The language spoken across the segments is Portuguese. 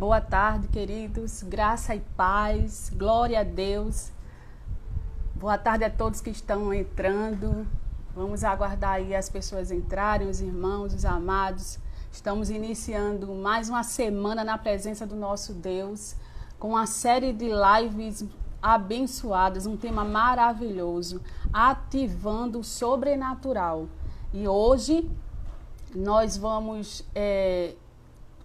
Boa tarde, queridos. Graça e paz. Glória a Deus. Boa tarde a todos que estão entrando. Vamos aguardar aí as pessoas entrarem, os irmãos, os amados. Estamos iniciando mais uma semana na presença do nosso Deus, com uma série de lives abençoadas, um tema maravilhoso, ativando o sobrenatural. E hoje nós vamos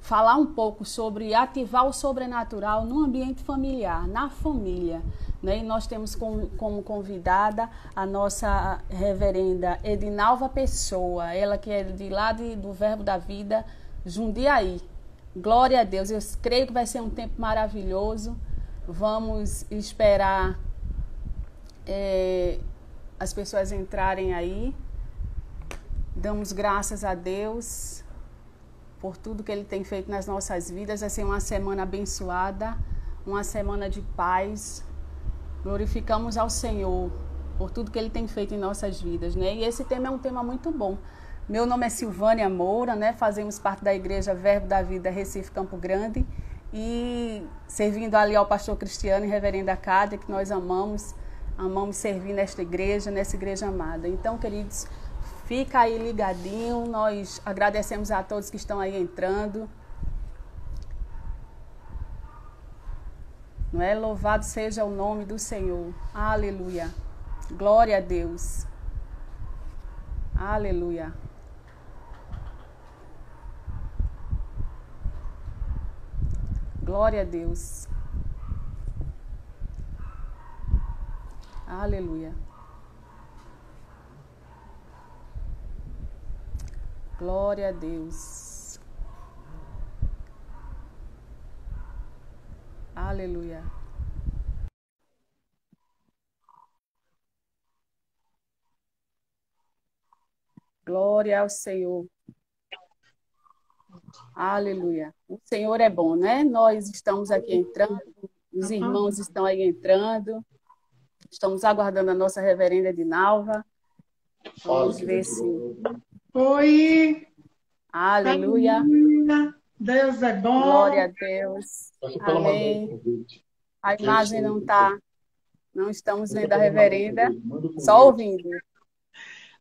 falar um pouco sobre ativar o sobrenatural no ambiente familiar, na família. Né? E nós temos como convidada a nossa reverenda Edinalva Pessoa, ela que é de lá do Verbo da Vida, Jundiaí. Glória a Deus, eu creio que vai ser um tempo maravilhoso. Vamos esperar as pessoas entrarem aí. Damos graças a Deus por tudo que Ele tem feito nas nossas vidas. Vai ser uma semana abençoada, uma semana de paz. Glorificamos ao Senhor por tudo que Ele tem feito em nossas vidas, né? E esse tema é um tema muito bom. Meu nome é Silvânia Moura, né? Fazemos parte da Igreja Verbo da Vida, Recife, Campo Grande. E servindo ali ao pastor Cristiano e reverenda Cádia, que nós amamos servir nessa igreja amada. Então, queridos, fica aí ligadinho, nós agradecemos a todos que estão aí entrando. Não é? Louvado seja o nome do Senhor. Aleluia. Glória a Deus. Aleluia. Glória a Deus. Aleluia. Glória a Deus. Aleluia. Glória ao Senhor. Aleluia. O Senhor é bom, né? Nós estamos aqui entrando, os irmãos estão aí entrando. Estamos aguardando a nossa reverenda Edinalva. Vamos ver se... Oi! Aleluia. Aleluia! Deus é bom! Glória a Deus. Amém. A imagem não está... Não estamos vendo a reverenda, só ouvindo.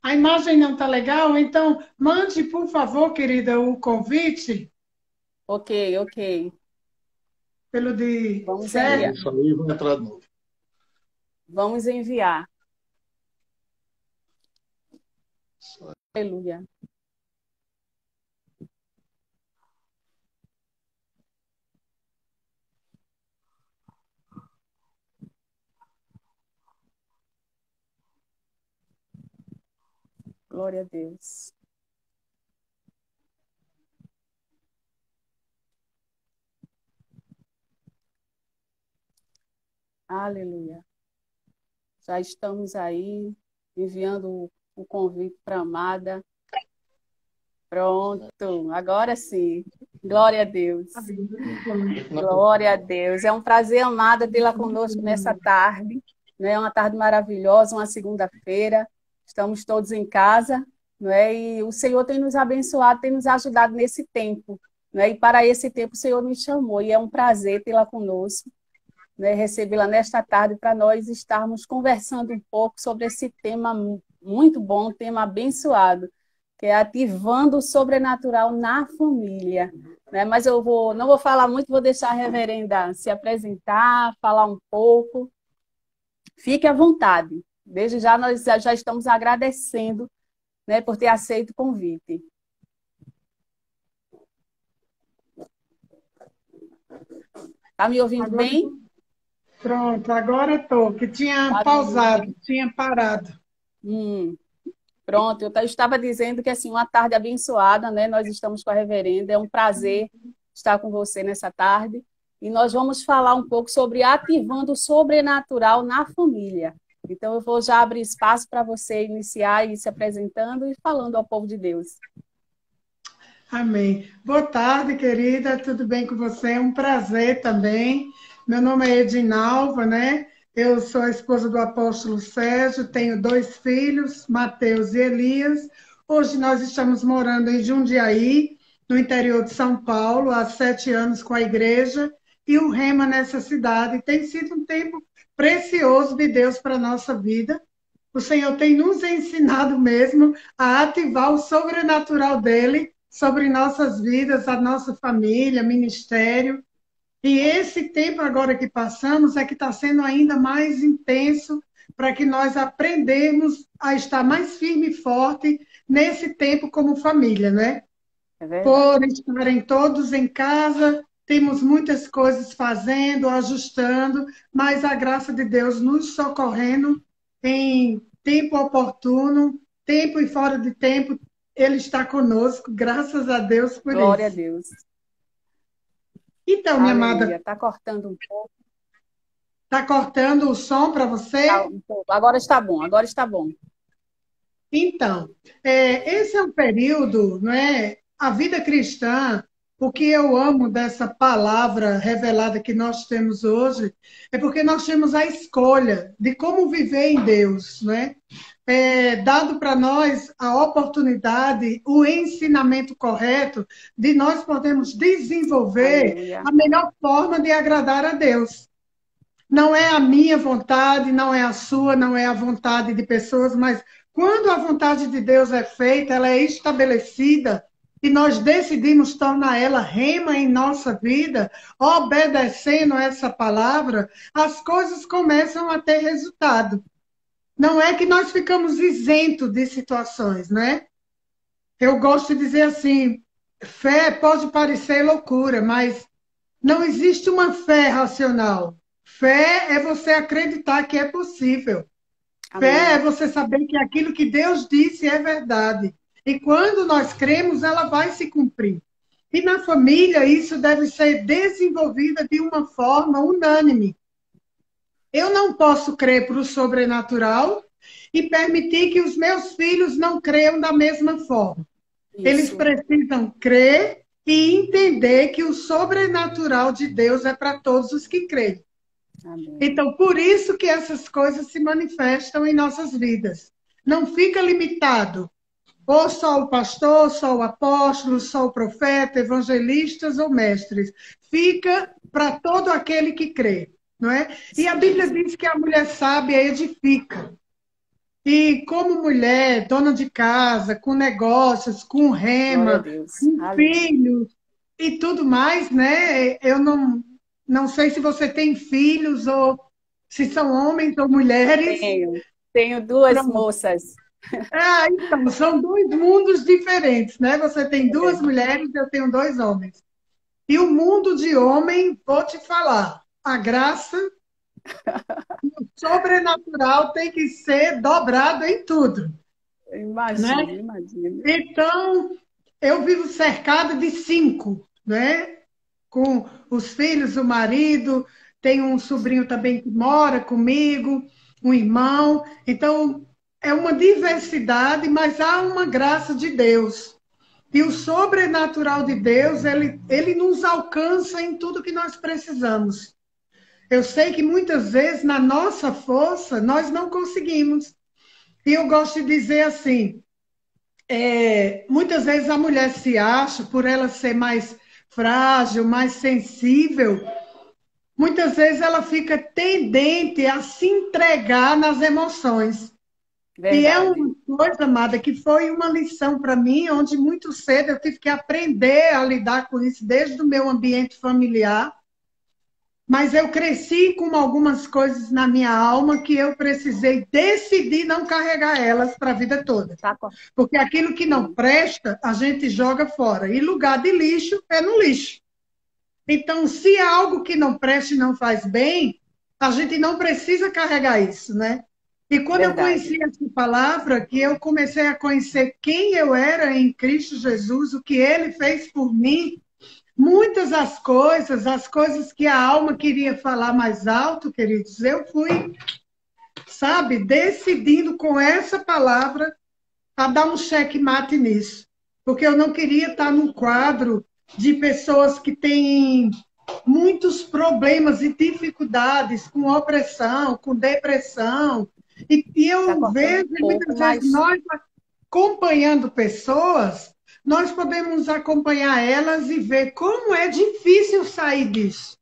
A imagem não está legal? Então, mande, por favor, querida, o convite. Ok. Pelo de... Vamos enviar. Isso aí, vou entrar de novo. Vamos enviar. Aleluia. Glória a Deus. Aleluia. Já estamos aí enviando o convite para a amada. Pronto, agora sim. Glória a Deus. Glória a Deus. É um prazer, amada, tê-la conosco nessa tarde. Né? É uma tarde maravilhosa, uma segunda-feira. Estamos todos em casa, não é? E o Senhor tem nos abençoado, tem nos ajudado nesse tempo. Não é? E para esse tempo o Senhor nos chamou. E é um prazer tê-la conosco, né? Recebê-la nesta tarde para nós estarmos conversando um pouco sobre esse tema muito bom, um tema abençoado, que é ativando o sobrenatural na família. Né? Mas eu não vou falar muito, vou deixar a reverenda se apresentar, falar um pouco. Fique à vontade. Desde já nós já estamos agradecendo, né, por ter aceito o convite. Está me ouvindo bem? Pronto, agora estou, que tinha pausado, tinha parado. Pronto, eu estava dizendo que assim, uma tarde abençoada, né? Nós estamos com a reverenda, é um prazer estar com você nessa tarde. E nós vamos falar um pouco sobre ativando o sobrenatural na família. Então, eu vou já abrir espaço para você iniciar e se apresentando e falando ao povo de Deus. Amém. Boa tarde, querida, tudo bem com você? É um prazer também. Meu nome é Edinalva, né? Eu sou a esposa do apóstolo Sérgio, tenho 2 filhos, Mateus e Elias. Hoje nós estamos morando em Jundiaí, no interior de São Paulo, há 7 anos com a igreja, e o Rema nessa cidade. Tem sido um tempo precioso de Deus para a nossa vida. O Senhor tem nos ensinado mesmo a ativar o sobrenatural dele sobre nossas vidas, a nossa família, ministério. E esse tempo agora que passamos é que está sendo ainda mais intenso para que nós aprendemos a estar mais firme e forte nesse tempo como família, né? É verdade. Por estarem todos em casa, temos muitas coisas fazendo, ajustando, mas a graça de Deus nos socorrendo em tempo oportuno, tempo e fora de tempo, Ele está conosco, graças a Deus por Glória a isso. Deus. Então, minha amada, Aleluia. Está cortando um pouco. está cortando o som para você? Um pouco. Agora está bom, agora está bom. Então, esse é um período, não é? A vida cristã, o que eu amo dessa palavra revelada que nós temos hoje, é porque nós temos a escolha de como viver em Deus, não é? Dado para nós a oportunidade, o ensinamento correto de nós podermos desenvolver Aleluia. a melhor forma de agradar a Deus. Não é a minha vontade, não é a sua, não é a vontade de pessoas, mas quando a vontade de Deus é feita, ela é estabelecida e nós decidimos tornar ela rema em nossa vida, obedecendo essa palavra, as coisas começam a ter resultado. Não é que nós ficamos isentos de situações, né? Eu gosto de dizer assim, fé pode parecer loucura, mas não existe uma fé racional. Fé é você acreditar que é possível. Fé é Amém. você saber que aquilo que Deus disse é verdade. E quando nós cremos, ela vai se cumprir. E na família, isso deve ser desenvolvido de uma forma unânime. Eu não posso crer para o sobrenatural e permitir que os meus filhos não creiam da mesma forma. Eles Isso. precisam crer e entender que o sobrenatural de Deus é para todos os que creem. Amém. Então, por isso que essas coisas se manifestam em nossas vidas. Não fica limitado. Ou só o pastor, só o apóstolo, só o profeta, evangelistas ou mestres. Fica para todo aquele que crê, não é? E a Bíblia diz que a mulher sábia edifica. E como mulher, dona de casa, com negócios, com Glória a rema, Deus. com Aleluia. filhos e tudo mais, né? Eu não sei se você tem filhos ou se são homens ou mulheres. Tenho duas Pronto. moças. Então, são dois mundos diferentes, né? Você tem duas mulheres, eu tenho dois homens. E o mundo de homem, vou te falar, a graça sobrenatural tem que ser dobrado em tudo, Imagino, né? imagino. Então, eu vivo cercada de 5, né? Com os filhos, o marido, tenho um sobrinho também que mora comigo, um irmão. Então, é uma diversidade, mas há uma graça de Deus. E o sobrenatural de Deus, ele nos alcança em tudo que nós precisamos. Eu sei que muitas vezes, na nossa força, nós não conseguimos. E eu gosto de dizer assim, muitas vezes a mulher se acha, por ela ser mais frágil, mais sensível, muitas vezes ela fica tendente a se entregar nas emoções. E é Verdade. uma coisa, amada, que foi uma lição para mim, onde muito cedo eu tive que aprender a lidar com isso desde o meu ambiente familiar. Mas eu cresci com algumas coisas na minha alma que eu precisei decidir não carregar elas para a vida toda. Tá, Porque aquilo que não presta, a gente joga fora. E lugar de lixo é no lixo. Então, se é algo que não presta e não faz bem, a gente não precisa carregar isso, né? E quando eu verdade. conheci essa palavra, que eu comecei a conhecer quem eu era em Cristo Jesus, o que Ele fez por mim, muitas as coisas que a alma queria falar mais alto, queridos, eu fui, sabe, decidindo com essa palavra a dar um checkmate nisso. Porque eu não queria estar num quadro de pessoas que têm muitos problemas e dificuldades com opressão, com depressão. E eu vejo, muitas vezes, nós acompanhando pessoas, nós podemos acompanhar elas e ver como é difícil sair disso.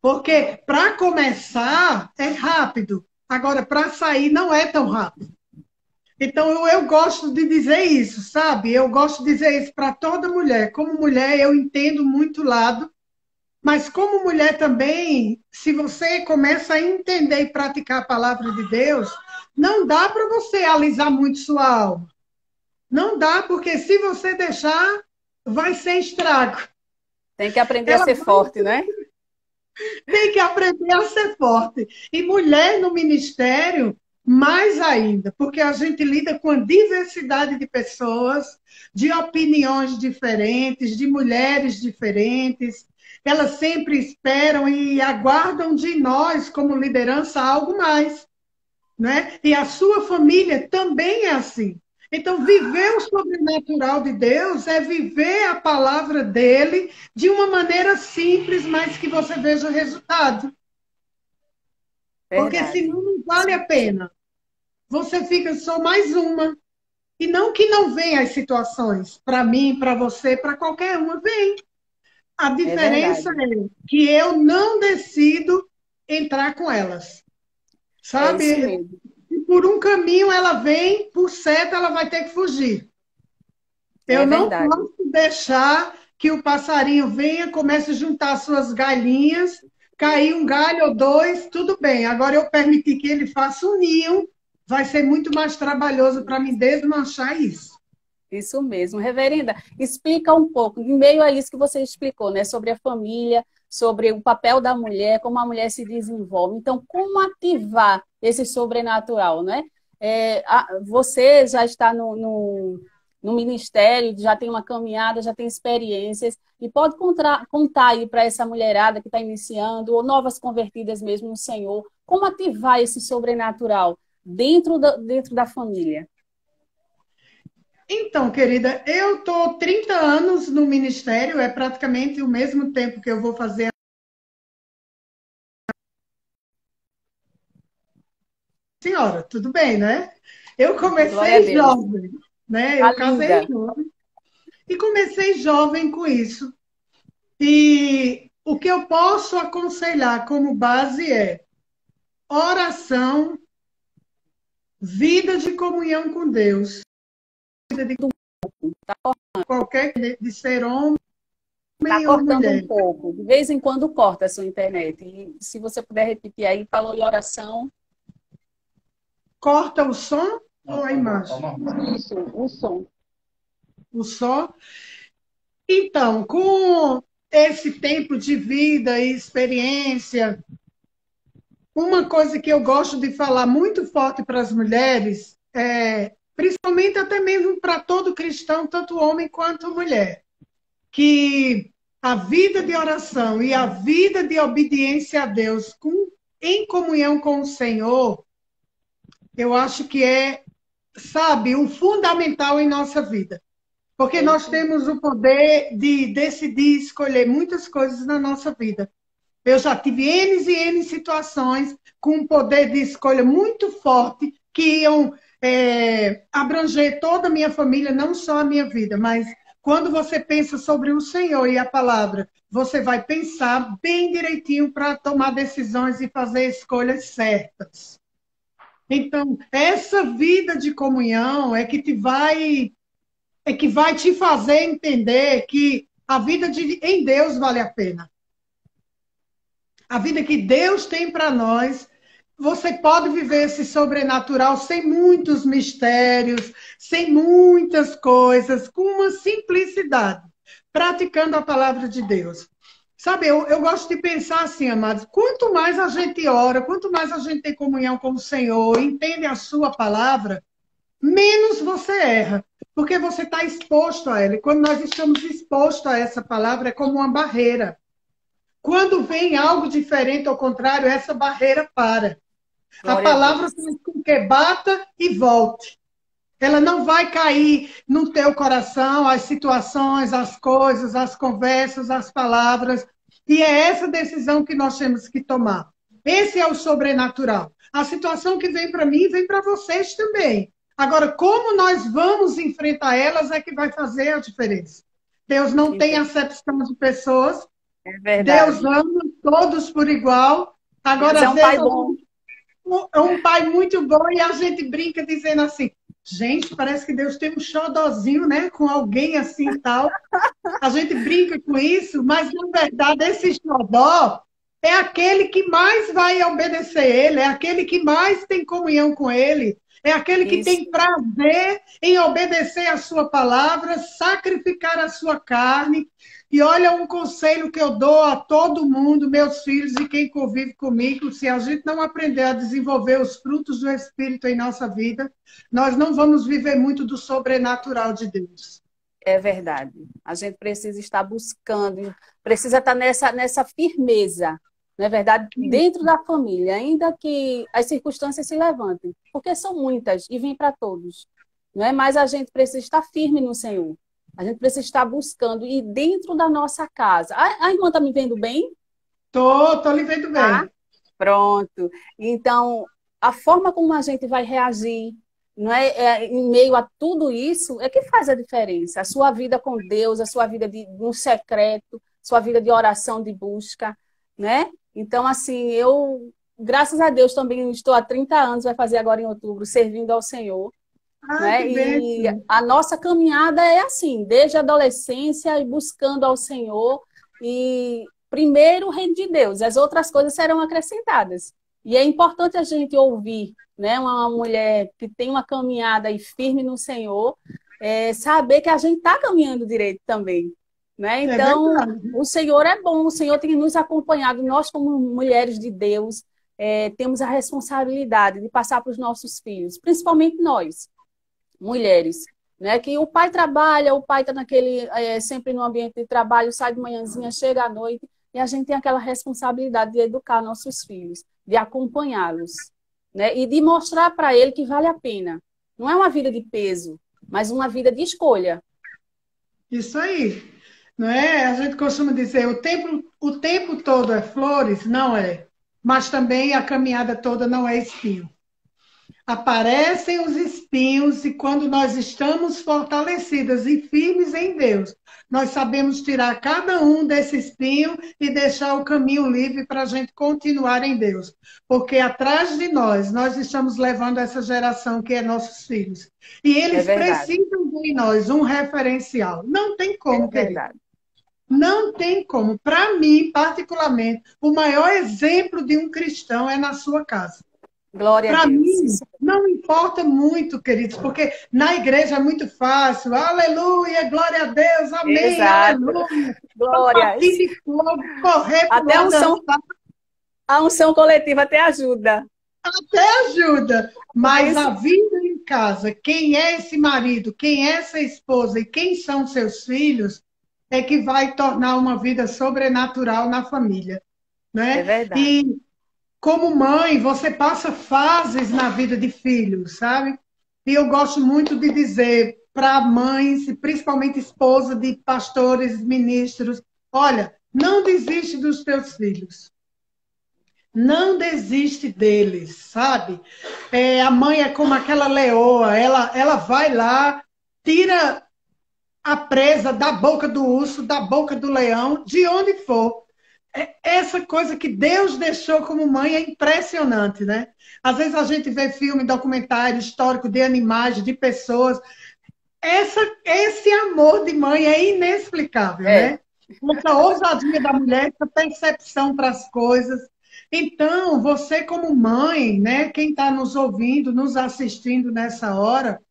Porque para começar é rápido, agora para sair não é tão rápido. Então eu gosto de dizer isso, sabe? Eu gosto de dizer isso para toda mulher. Como mulher, eu entendo muito o lado, mas como mulher também, se você começa a entender e praticar a palavra de Deus, não dá para você alisar muito sua alma. Não dá, porque se você deixar, vai ser estrago. Tem que aprender a Ela ser forte, né? tem que aprender a ser forte. E mulher no ministério, mais ainda, porque a gente lida com a diversidade de pessoas, de opiniões diferentes, de mulheres diferentes. Elas sempre esperam e aguardam de nós, como liderança, algo mais, né? E a sua família também é assim. Então, viver o sobrenatural de Deus é viver a palavra dele de uma maneira simples, mas que você veja o resultado. Porque Verdade. senão não vale a pena. Você fica só mais uma. E não que não venha as situações, para mim, para você, para qualquer uma, vem. A É diferença verdade. é que eu não decido entrar com elas. É isso Sabe? mesmo. E por um caminho ela vem, por certo ela vai ter que fugir. É Eu não verdade. posso deixar que o passarinho venha, comece a juntar suas galinhas, cair um galho ou dois, tudo bem. Agora eu permitir que ele faça um ninho, vai ser muito mais trabalhoso para mim desmanchar isso. Isso mesmo. Reverenda, explica um pouco, em meio a isso que você explicou, né, sobre a família, sobre o papel da mulher, como a mulher se desenvolve. Então, como ativar esse sobrenatural, né? Você já está no ministério, já tem uma caminhada, já tem experiências, e pode contar aí para essa mulherada que está iniciando, ou novas convertidas mesmo no Senhor, como ativar esse sobrenatural dentro da família. Então, querida, eu estou 30 anos no ministério, é praticamente o mesmo tempo que eu vou fazer. Senhora, tudo bem, né? Eu Glória a comecei Deus. jovem, né? Tá Eu casei linda. jovem e comecei jovem com isso. E o que eu posso aconselhar como base é oração, vida de comunhão com Deus, vida de qualquer de ser homem Tá ou cortando um mulher. pouco. De vez em quando corta a sua internet. E se você puder repetir aí, falou em oração. Corta o som ou a imagem? Isso, o som. O som. Então, com esse tempo de vida e experiência, uma coisa que eu gosto de falar muito forte para as mulheres, principalmente até mesmo para todo cristão, tanto homem quanto mulher, que a vida de oração e a vida de obediência a Deus em comunhão com o Senhor, eu acho que é, sabe, o fundamental em nossa vida. Porque É nós isso. temos o poder de decidir escolher muitas coisas na nossa vida. Eu já tive N e N situações com um poder de escolha muito forte que iam abranger toda a minha família, não só a minha vida, mas quando você pensa sobre o Senhor e a palavra, você vai pensar bem direitinho para tomar decisões e fazer escolhas certas. Então, essa vida de comunhão é que vai te fazer entender que a vida em Deus vale a pena. A vida que Deus tem para nós, você pode viver esse sobrenatural sem muitos mistérios, sem muitas coisas, com uma simplicidade, praticando a palavra de Deus. Sabe, eu gosto de pensar assim, amados, quanto mais a gente ora, quanto mais a gente tem comunhão com o Senhor, entende a sua palavra, menos você erra, porque você está exposto a ela. E quando nós estamos expostos a essa palavra, é como uma barreira. Quando vem algo diferente, ao contrário, essa barreira para. A Glória a palavra Deus. faz com que bata e volte. Ela não vai cair no teu coração, as situações, as coisas, as conversas, as palavras. E é essa decisão que nós temos que tomar. Esse é o sobrenatural. A situação que vem para mim, vem para vocês também. Agora, como nós vamos enfrentar elas é que vai fazer a diferença. Deus não tem Entendi. acepção de pessoas, É Deus verdade. ama todos por igual. Deus Agora, é às um vezes, pai bom. é um pai muito bom e a gente brinca dizendo assim, gente, parece que Deus tem um xodozinho, né, com alguém assim e tal. A gente brinca com isso, mas na verdade esse xodó é aquele que mais vai obedecer ele, é aquele que mais tem comunhão com ele, é aquele que Isso. tem prazer em obedecer a sua palavra, sacrificar a sua carne. E olha um conselho que eu dou a todo mundo, meus filhos e quem convive comigo, se a gente não aprender a desenvolver os frutos do Espírito em nossa vida, nós não vamos viver muito do sobrenatural de Deus. É verdade. A gente precisa estar buscando, precisa estar nessa firmeza, não é verdade? Dentro da família, ainda que as circunstâncias se levantem, porque são muitas e vêm para todos, não é? Mas a gente precisa estar firme no Senhor. A gente precisa estar buscando e dentro da nossa casa. A irmã está me vendo bem? Tô lhe vendo Tá? bem. Pronto. Então, a forma como a gente vai reagir, não é, em meio a tudo isso, é que faz a diferença. A sua vida com Deus, a sua vida no secreto, sua vida de oração, de busca, né? Então, assim, eu, graças a Deus, também estou há 30 anos, vai fazer agora em outubro, servindo ao Senhor, Ah, que né? E bênção. a nossa caminhada é assim, desde a adolescência e buscando ao Senhor e primeiro o reino de Deus, as outras coisas serão acrescentadas. E é importante a gente ouvir, né, uma mulher que tem uma caminhada aí firme no Senhor, saber que a gente está caminhando direito também, né? É Então, verdade. o Senhor é bom, o Senhor tem nos acompanhado, nós como mulheres de Deus, temos a responsabilidade de passar para os nossos filhos, principalmente nós mulheres, né? Que o pai trabalha, o pai está sempre no ambiente de trabalho, sai de manhãzinha, chega à noite, e a gente tem aquela responsabilidade de educar nossos filhos, de acompanhá-los, né? E de mostrar para ele que vale a pena. Não é uma vida de peso, mas uma vida de escolha. Isso aí. Não é? A gente costuma dizer, o tempo todo é flores? Não é. Mas também a caminhada toda não é espinho. Aparecem os espinhos e quando nós estamos fortalecidas e firmes em Deus, nós sabemos tirar cada um desse espinho e deixar o caminho livre para a gente continuar em Deus. Porque atrás de nós estamos levando essa geração que é nossos filhos. E É eles verdade, precisam ver em nós um referencial. Não tem é como, querido. verdade. Não tem como. Para mim, particularmente, o maior exemplo de um cristão é na sua casa. Glória a Para Deus. mim, Isso, não importa muito, queridos, porque na igreja é muito fácil. Aleluia, glória a Deus, amém, exato. aleluia. Glórias. Patinho de fogo, correr, Até pular, dançar, a unção coletiva até ajuda. até ajuda. Não é Mas isso? a vida em casa, quem é esse marido, quem é essa esposa e quem são seus filhos, é que vai tornar uma vida sobrenatural na família, É né? verdade. E como mãe, você passa fases na vida de filhos, sabe? E eu gosto muito de dizer para mães, e principalmente esposa de pastores, ministros, olha, não desiste dos teus filhos. Não desiste deles, sabe? A mãe é como aquela leoa, ela vai lá, tira a presa da boca do urso, da boca do leão, de onde for. Essa coisa que Deus deixou como mãe é impressionante, né? Às vezes a gente vê filme, documentário histórico de animais, de pessoas. Esse amor de mãe é inexplicável, É, né? Essa ousadia da mulher, essa percepção para as coisas. Então, você como mãe, né? Quem está nos ouvindo, nos assistindo nessa hora,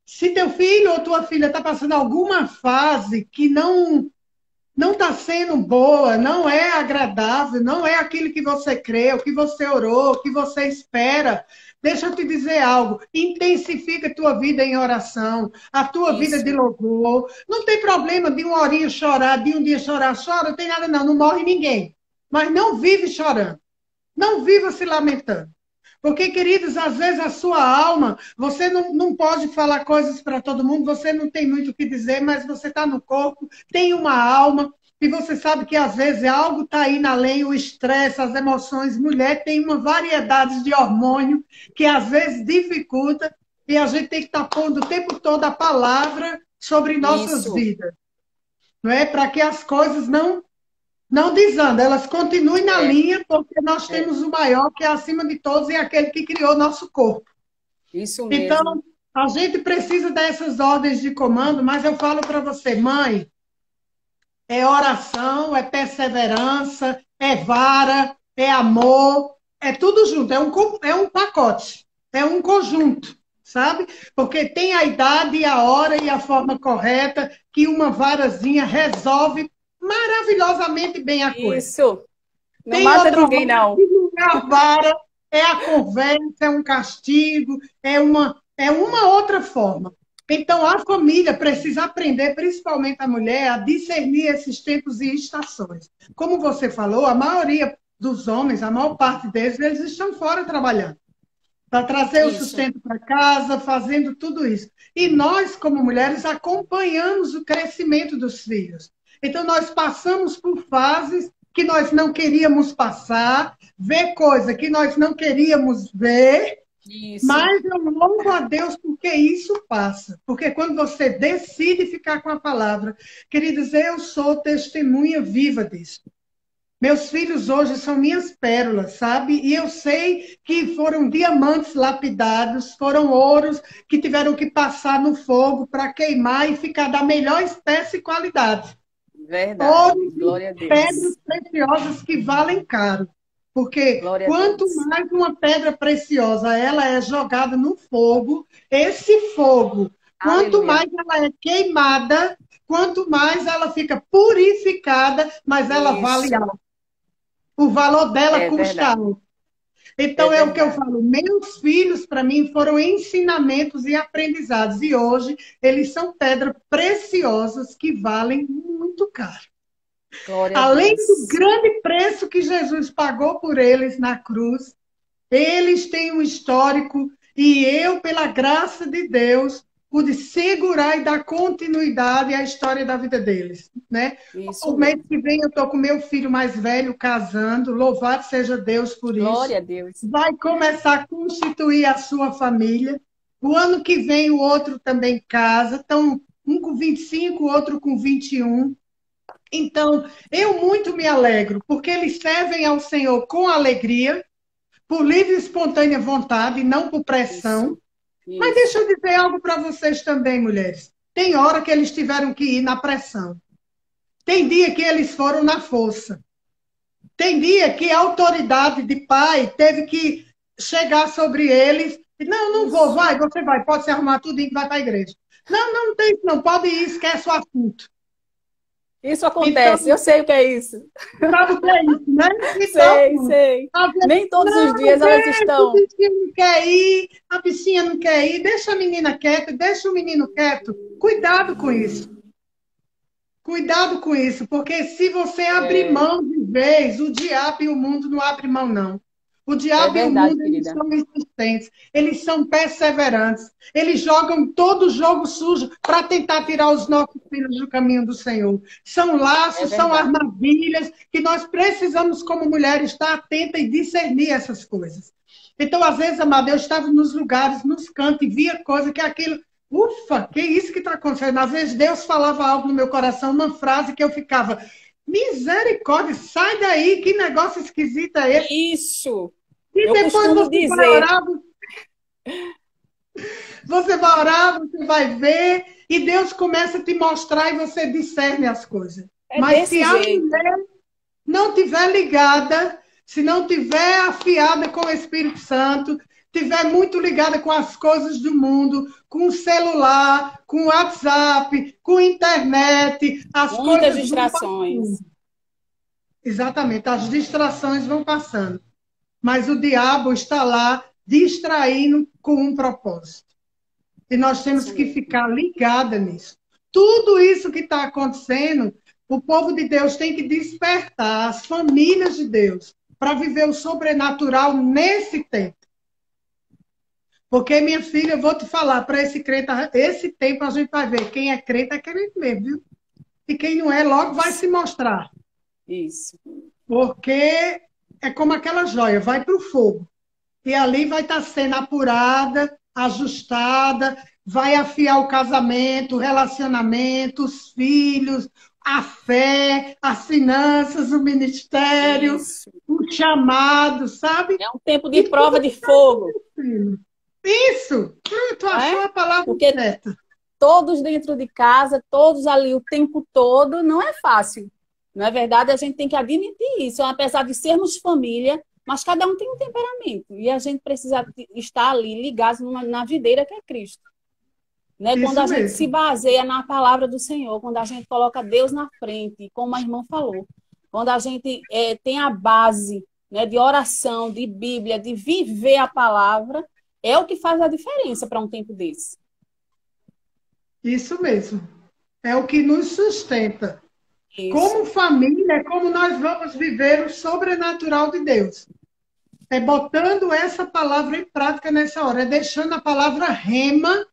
se teu filho ou tua filha está passando alguma fase que não está sendo boa, não é agradável, não é aquilo que você crê, o que você orou, o que você espera. Deixa eu te dizer algo, intensifica a tua vida em oração, a tua vida de isso. louvor. Não tem problema de uma horinha chorar, de um dia chorar, chora, não tem nada não, não morre ninguém. Mas não vive chorando, não viva se lamentando. Porque, queridos, às vezes a sua alma, você não pode falar coisas para todo mundo, você não tem muito o que dizer, mas você está no corpo, tem uma alma, e você sabe que às vezes algo está aí na lei, o estresse, as emoções. Mulher tem uma variedade de hormônio que às vezes dificulta. e a gente tem que estar pondo o tempo todo a palavra sobre nossas Isso, vidas, não é? Para que as coisas não desandem, elas continuem na é, linha, porque nós é, temos o maior, que é acima de todos, e é aquele que criou nosso corpo. isso mesmo. Então, a gente precisa dessas ordens de comando, mas eu falo para você, mãe, é oração, é perseverança, é vara, é amor, é tudo junto, é um pacote, é um conjunto, sabe? Porque tem a idade, a hora e a forma correta que uma varazinha resolve maravilhosamente bem a coisa. Isso. Não Tem mata outra hora ninguém, não. que não é a vara, é a conversa, é um castigo, é uma outra forma. Então, a família precisa aprender, principalmente a mulher, a discernir esses tempos e estações. Como você falou, a maioria dos homens, a maior parte deles, eles estão fora trabalhando, para trazer o Isso. sustento para casa, fazendo tudo isso. E nós, como mulheres, acompanhamos o crescimento dos filhos. Então, nós passamos por fases que nós não queríamos passar, ver coisa que nós não queríamos ver, Isso. mas eu louvo a Deus porque isso passa. Porque quando você decide ficar com a palavra, queridos, eu sou testemunha viva disso. Meus filhos hoje são minhas pérolas, sabe? E eu sei que foram diamantes lapidados, foram ouros que tiveram que passar no fogo para queimar e ficar da melhor espécie e qualidade. Verdade. Ouros Glória a e pedras Deus. preciosas que valem caro. Porque Glória a quanto Deus. mais uma pedra preciosa ela é jogada no fogo, esse fogo, quanto Aleluia. mais ela é queimada, quanto mais ela fica purificada, mais ela vale Isso. algo. O valor dela É custa verdade. algo. É Então, é o que eu verdade. falo. Meus filhos, para mim, foram ensinamentos e aprendizados. E hoje, eles são pedras preciosas que valem muito caro. Glória a Além do Deus. grande preço que Jesus pagou por eles na cruz, eles têm um histórico e eu, pela graça de Deus, pude segurar e dar continuidade à história da vida deles, né? Isso O mês mesmo. que vem eu estou com meu filho mais velho casando, louvado seja Deus por isso. Glória a Deus. Vai começar a constituir a sua família. O ano que vem o outro também casa, então um com 25, o outro com 21. Então, eu muito me alegro, porque eles servem ao Senhor com alegria, por livre e espontânea vontade, não por pressão. Isso. Mas deixa Isso. eu dizer algo para vocês também, mulheres. Tem hora que eles tiveram que ir na pressão. Tem dia que eles foram na força. Tem dia que a autoridade de pai teve que chegar sobre eles. E, não, não vou, Isso. vai, você vai, pode se arrumar tudo e vai para a igreja. Não, não tem isso, não, pode ir, esquece o assunto. Isso acontece. Então, Eu sei o que é isso. sabe o que é isso, né? Então, Sei, sei. às vezes, Nem todos os não, dias elas deixa, o estão. bichinho não quer ir, a bichinha não quer ir, deixa a menina quieta, deixa o menino quieto. Cuidado com isso. Cuidado com isso, porque se você abrir É, mão de vez, o diabo e o mundo não abrem mão, não. O é diabo e o verdade, mundo, eles querida. são insistentes, eles são perseverantes, eles jogam todo o jogo sujo para tentar tirar os nossos filhos do caminho do Senhor. São É laços, são verdade. armadilhas que nós precisamos, como mulheres, estar atenta e discernir essas coisas. Então, às vezes, amada, eu estava nos lugares, nos cantos, e via coisa que aquilo. Ufa, que isso que está acontecendo? Às vezes Deus falava algo no meu coração, uma frase que eu ficava, misericórdia, sai daí, que negócio esquisito é esse? Isso. E Eu depois costumo dizer. você vai orar, você vai ver, e Deus começa a te mostrar e você discerne as coisas. É Mas se desse a jeito. mulher não tiver ligada, se não tiver afiada com o Espírito Santo, tiver muito ligada com as coisas do mundo, com o celular, com o WhatsApp, com a internet, as Muitas coisas vão passando. distrações. Exatamente, as distrações vão passando. Mas o diabo está lá distraindo com um propósito. E nós temos Isso que mesmo. ficar ligada nisso. Tudo isso que está acontecendo, o povo de Deus tem que despertar, as famílias de Deus, para viver o sobrenatural nesse tempo. Porque, minha filha, eu vou te falar, para esse crente, esse tempo a gente vai ver quem é crente mesmo, viu? E quem não é, logo vai se mostrar. Isso. Porque é como aquela joia, vai para o fogo. E ali vai estar sendo apurada ajustada, vai afiar o casamento, o relacionamento, os filhos, a fé, as finanças, o ministério, Isso. o chamado, sabe? É um tempo de E tudo prova de fogo, isso. Isso! Tu não achou é? a palavra Porque certa. todos dentro de casa, todos ali o tempo todo, não é fácil. Não é verdade? A gente tem que admitir isso. Apesar de sermos família, mas cada um tem um temperamento. E a gente precisa estar ali ligados na videira que é Cristo. Né? Quando Isso a gente se mesmo. baseia na palavra do Senhor, quando a gente coloca Deus na frente, como a irmã falou, quando a gente tem a base, né, de oração, de Bíblia, de viver a palavra, é o que faz a diferença para um tempo desse. Isso mesmo. É o que nos sustenta. Como Isso, família, é como nós vamos viver o sobrenatural de Deus. É botando essa palavra em prática nessa hora, é deixando a palavra rema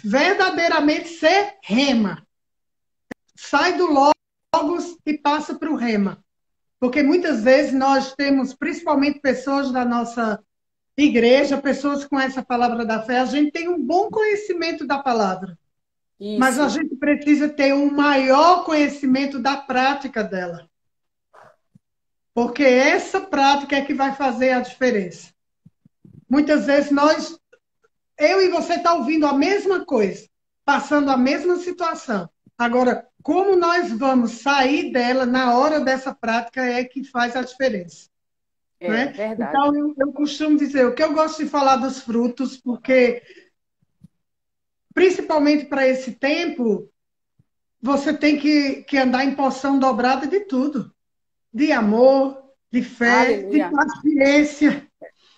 verdadeiramente ser rema. Sai do logos e passa para o rema. Porque muitas vezes nós temos, principalmente pessoas da nossa igreja, pessoas com essa palavra da fé, a gente tem um bom conhecimento da palavra, mas a isso. gente precisa ter um maior conhecimento da prática dela. Porque essa prática é que vai fazer a diferença. Muitas vezes eu e você tá ouvindo a mesma coisa, passando a mesma situação. Agora, como nós vamos sair dela na hora dessa prática é que faz a diferença. É Né? verdade. Então, eu costumo dizer, o que eu gosto de falar dos frutos, porque, principalmente para esse tempo, você tem que andar em porção dobrada de tudo. De amor, de fé, de Aleluia. paciência,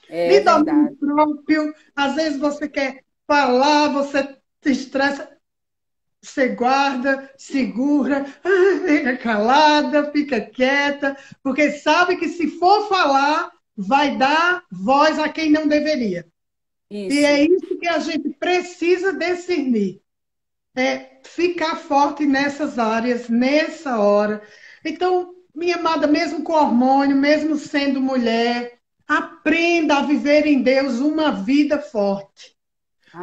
É de domínio verdade. próprio. Às vezes você quer falar, você se estressa, você guarda, segura, fica calada, fica quieta, porque sabe que se for falar, vai dar voz a quem não deveria. E Isso. é isso que a gente precisa discernir. É ficar forte nessas áreas, nessa hora. Então, minha amada, mesmo com hormônio, mesmo sendo mulher, aprenda a viver em Deus uma vida forte,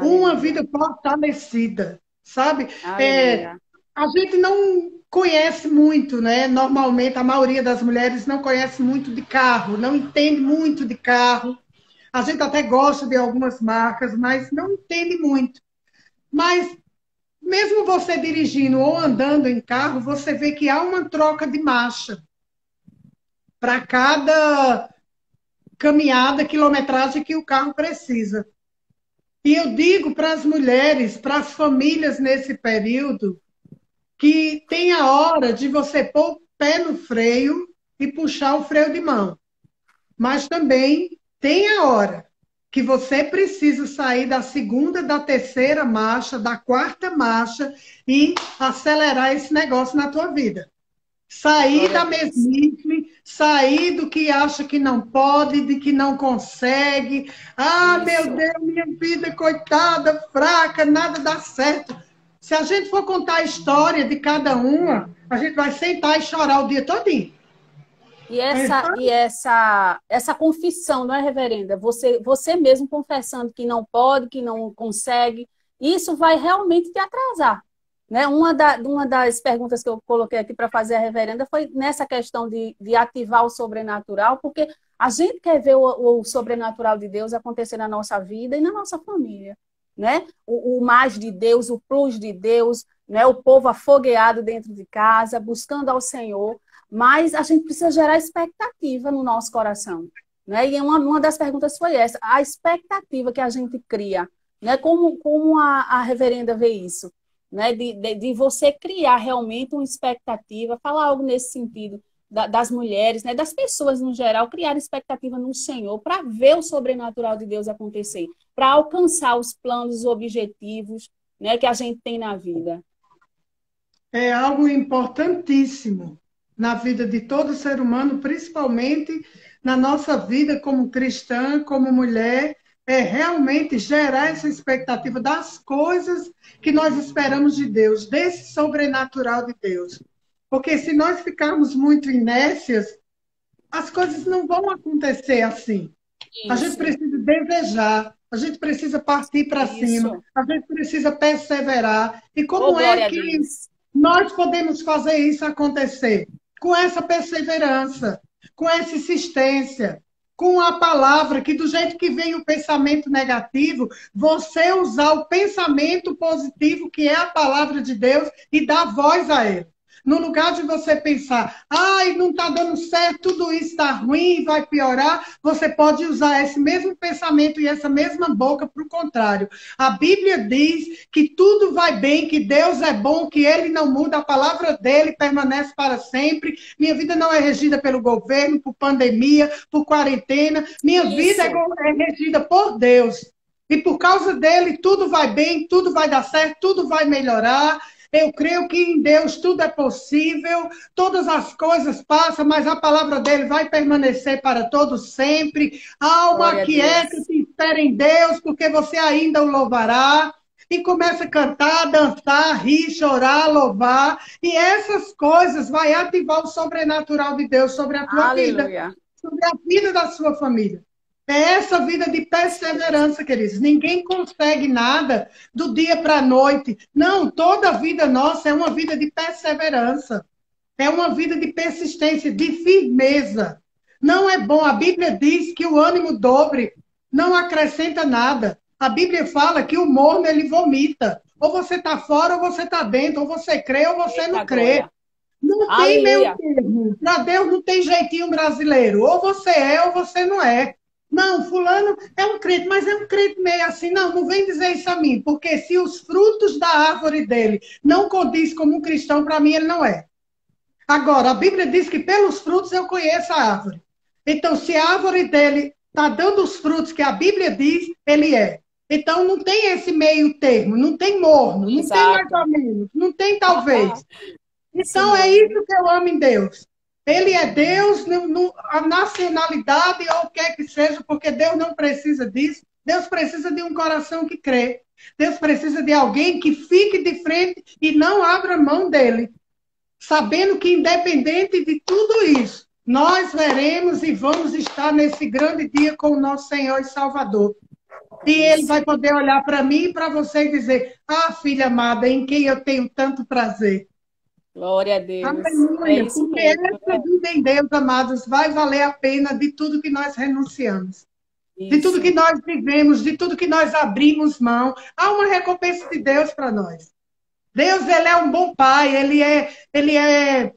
uma Aleluia. vida fortalecida, sabe? Aleluia. A gente não conhece muito, né? Normalmente, a maioria das mulheres não conhece muito de carro, não entende muito de carro. A gente até gosta de algumas marcas, mas não entende muito. Mas mesmo você dirigindo ou andando em carro, você vê que há uma troca de marcha para cada caminhada, quilometragem que o carro precisa. E eu digo para as mulheres, para as famílias nesse período, que tem a hora de você pôr o pé no freio e puxar o freio de mão. Mas também tem a hora que você precisa sair da segunda, da terceira marcha, da quarta marcha e acelerar esse negócio na tua vida. Sair Glória a da Deus. mesmice, sair do que acha que não pode, de que não consegue. Ah, meu Isso. Deus, minha vida, coitada, fraca, nada dá certo. Se a gente for contar a história de cada uma, a gente vai sentar e chorar o dia todinho. Essa confissão, não é, reverenda? Você mesmo confessando que não pode, que não consegue, isso vai realmente te atrasar. Né? Uma das perguntas que eu coloquei aqui para fazer a reverenda foi nessa questão de ativar o sobrenatural, porque a gente quer ver o sobrenatural de Deus acontecer na nossa vida e na nossa família. Né? O mais de Deus, o plus de Deus, né? O povo afogueado dentro de casa, buscando ao Senhor. Mas a gente precisa gerar expectativa no nosso coração. Né? E uma das perguntas foi essa, a expectativa que a gente cria. Né? Como a reverenda vê isso? Né? De você criar realmente uma expectativa, falar algo nesse sentido das mulheres, né? Das pessoas no geral, criar expectativa no Senhor para ver o sobrenatural de Deus acontecer, para alcançar os planos, os objetivos, né? Que a gente tem na vida. É algo importantíssimo na vida de todo ser humano, principalmente na nossa vida como cristã, como mulher, é realmente gerar essa expectativa das coisas que nós esperamos de Deus, desse sobrenatural de Deus. Porque se nós ficarmos muito inércias, as coisas não vão acontecer assim. A gente Isso, precisa desejar, A gente precisa partir para cima, Isso. a gente precisa perseverar. E Oh, como é glória a que Deus. nós podemos fazer isso acontecer? Com essa perseverança, com essa insistência, com a palavra, que do jeito que vem o pensamento negativo, você usar o pensamento positivo, que é a palavra de Deus, e dar voz a ele. No lugar de você pensar, ai, não está dando certo, tudo isso está ruim, vai piorar, você pode usar esse mesmo pensamento e essa mesma boca para o contrário. A Bíblia diz que tudo vai bem, que Deus é bom, que Ele não muda, a palavra dele permanece para sempre. Minha vida não é regida pelo governo, por pandemia, por quarentena. Minha vida Isso. é regida por Deus. E por causa dele, tudo vai bem, tudo vai dar certo, tudo vai melhorar. Eu creio que em Deus tudo é possível, todas as coisas passam, mas a palavra dele vai permanecer para todos sempre. Alma Glória a quieta, Deus. se espera em Deus, porque você ainda o louvará. E começa a cantar, dançar, rir, chorar, louvar. E essas coisas vai ativar o sobrenatural de Deus sobre a tua vida, Aleluia. sobre a vida da sua família. É essa vida de perseverança, queridos. Ninguém consegue nada do dia para a noite. Não, toda a vida nossa é uma vida de perseverança. É uma vida de persistência, de firmeza. Não é bom. A Bíblia diz que o ânimo dobre não acrescenta nada. A Bíblia fala que o morno ele vomita. Ou você está fora ou você está dentro. Ou você crê ou você Eita não crê. glória. Não tem meio Aleluia. termo. Para Deus não tem jeitinho brasileiro. Ou você é ou você não é. Não, fulano é um crente, mas é um crente meio assim. Não, não vem dizer isso a mim, porque se os frutos da árvore dele não condiz como um cristão, para mim ele não é. Agora, a Bíblia diz que pelos frutos eu conheço a árvore. Então, se a árvore dele está dando os frutos que a Bíblia diz, ele é. Então, não tem esse meio termo, não tem morno, não tem mais Exato. ou menos, não tem talvez. Isso Então, é mesmo. isso que eu amo em Deus. Ele é Deus, a nacionalidade ou o que é que seja, porque Deus não precisa disso. Deus precisa de um coração que crê. Deus precisa de alguém que fique de frente e não abra mão dele, sabendo que, independente de tudo isso, nós veremos e vamos estar nesse grande dia com o nosso Senhor e Salvador. E ele Isso. vai poder olhar para mim e para você e dizer: ah, filha amada, em quem eu tenho tanto prazer. Glória a Deus. É Aleluia, isso porque mesmo. essa vida em Deus, amados, vai valer a pena de tudo que nós renunciamos, de tudo que Isso. nós vivemos, de tudo que nós abrimos mão. Há uma recompensa de Deus para nós. Deus, ele é um bom pai, ele é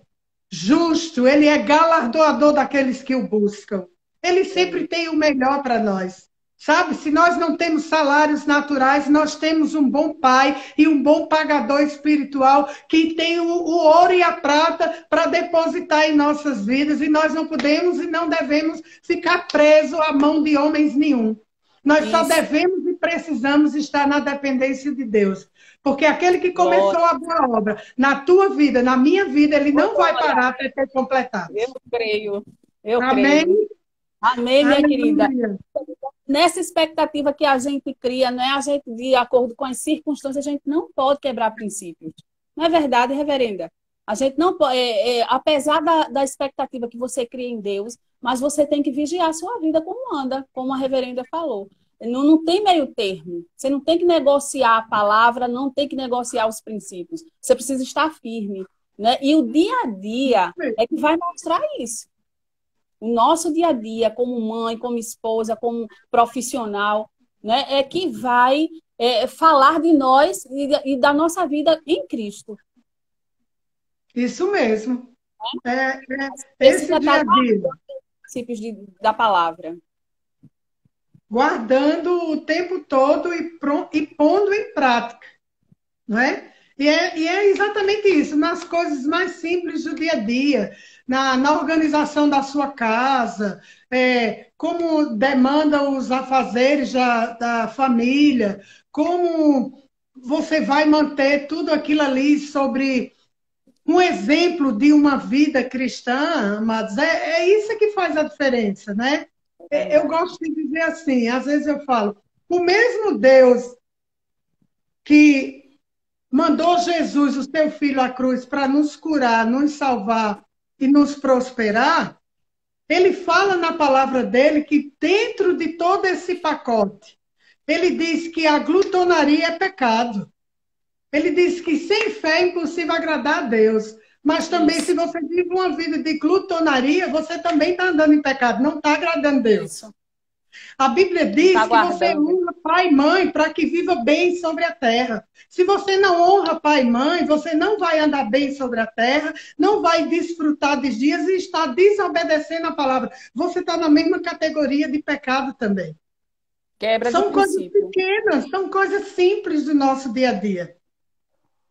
justo, ele é galardoador daqueles que o buscam. Ele sempre tem o melhor para nós. Sabe, se nós não temos salários naturais, nós temos um bom pai e um bom pagador espiritual que tem o ouro e a prata para depositar em nossas vidas e nós não podemos e não devemos ficar presos à mão de homens nenhum. Nós só Isso. devemos e precisamos estar na dependência de Deus. Porque aquele que Glória. começou a boa obra na tua vida, na minha vida, ele não vai Glória. parar até ter completado. Eu creio. Eu Amém? creio. Amém, minha querida. Aleluia. Nessa expectativa que a gente cria, não é a gente, de acordo com as circunstâncias, a gente não pode quebrar princípios. Não é verdade, reverenda? A gente não pode, apesar da expectativa que você cria em Deus, mas você tem que vigiar a sua vida como anda, como a reverenda falou. Não tem meio termo. Você não tem que negociar a palavra, não tem que negociar os princípios. Você precisa estar firme, né? E o dia a dia é que vai mostrar isso. O nosso dia a dia, como mãe, como esposa, como profissional, né, é que vai falar de nós e da nossa vida em Cristo. Isso mesmo. Esse Precisa dia estar a dia, guardando os princípios da palavra. guardando o tempo todo e pondo em prática, não é? E é exatamente isso, nas coisas mais simples do dia a dia, na organização da sua casa, como demanda os afazeres da família, como você vai manter tudo aquilo ali sobre um exemplo de uma vida cristã, amados, é isso que faz a diferença, né? É Eu verdade. gosto de dizer assim, às vezes eu falo, o mesmo Deus que mandou Jesus, o seu filho, à cruz para nos curar, nos salvar e nos prosperar, ele fala na palavra dele que dentro de todo esse pacote, ele diz que a glutonaria é pecado. Ele diz que sem fé é impossível agradar a Deus. Mas também, se Isso, você vive uma vida de glutonaria, você também está andando em pecado, não está agradando a Deus. isso. A Bíblia Não está diz que você guardando. honra pai e mãe para que viva bem sobre a terra. Se você não honra pai e mãe, você não vai andar bem sobre a terra, não vai desfrutar dos dias e está desobedecendo a palavra. Você está na mesma categoria de pecado também. Quebra de São coisas princípio. pequenas, são coisas simples do nosso dia a dia,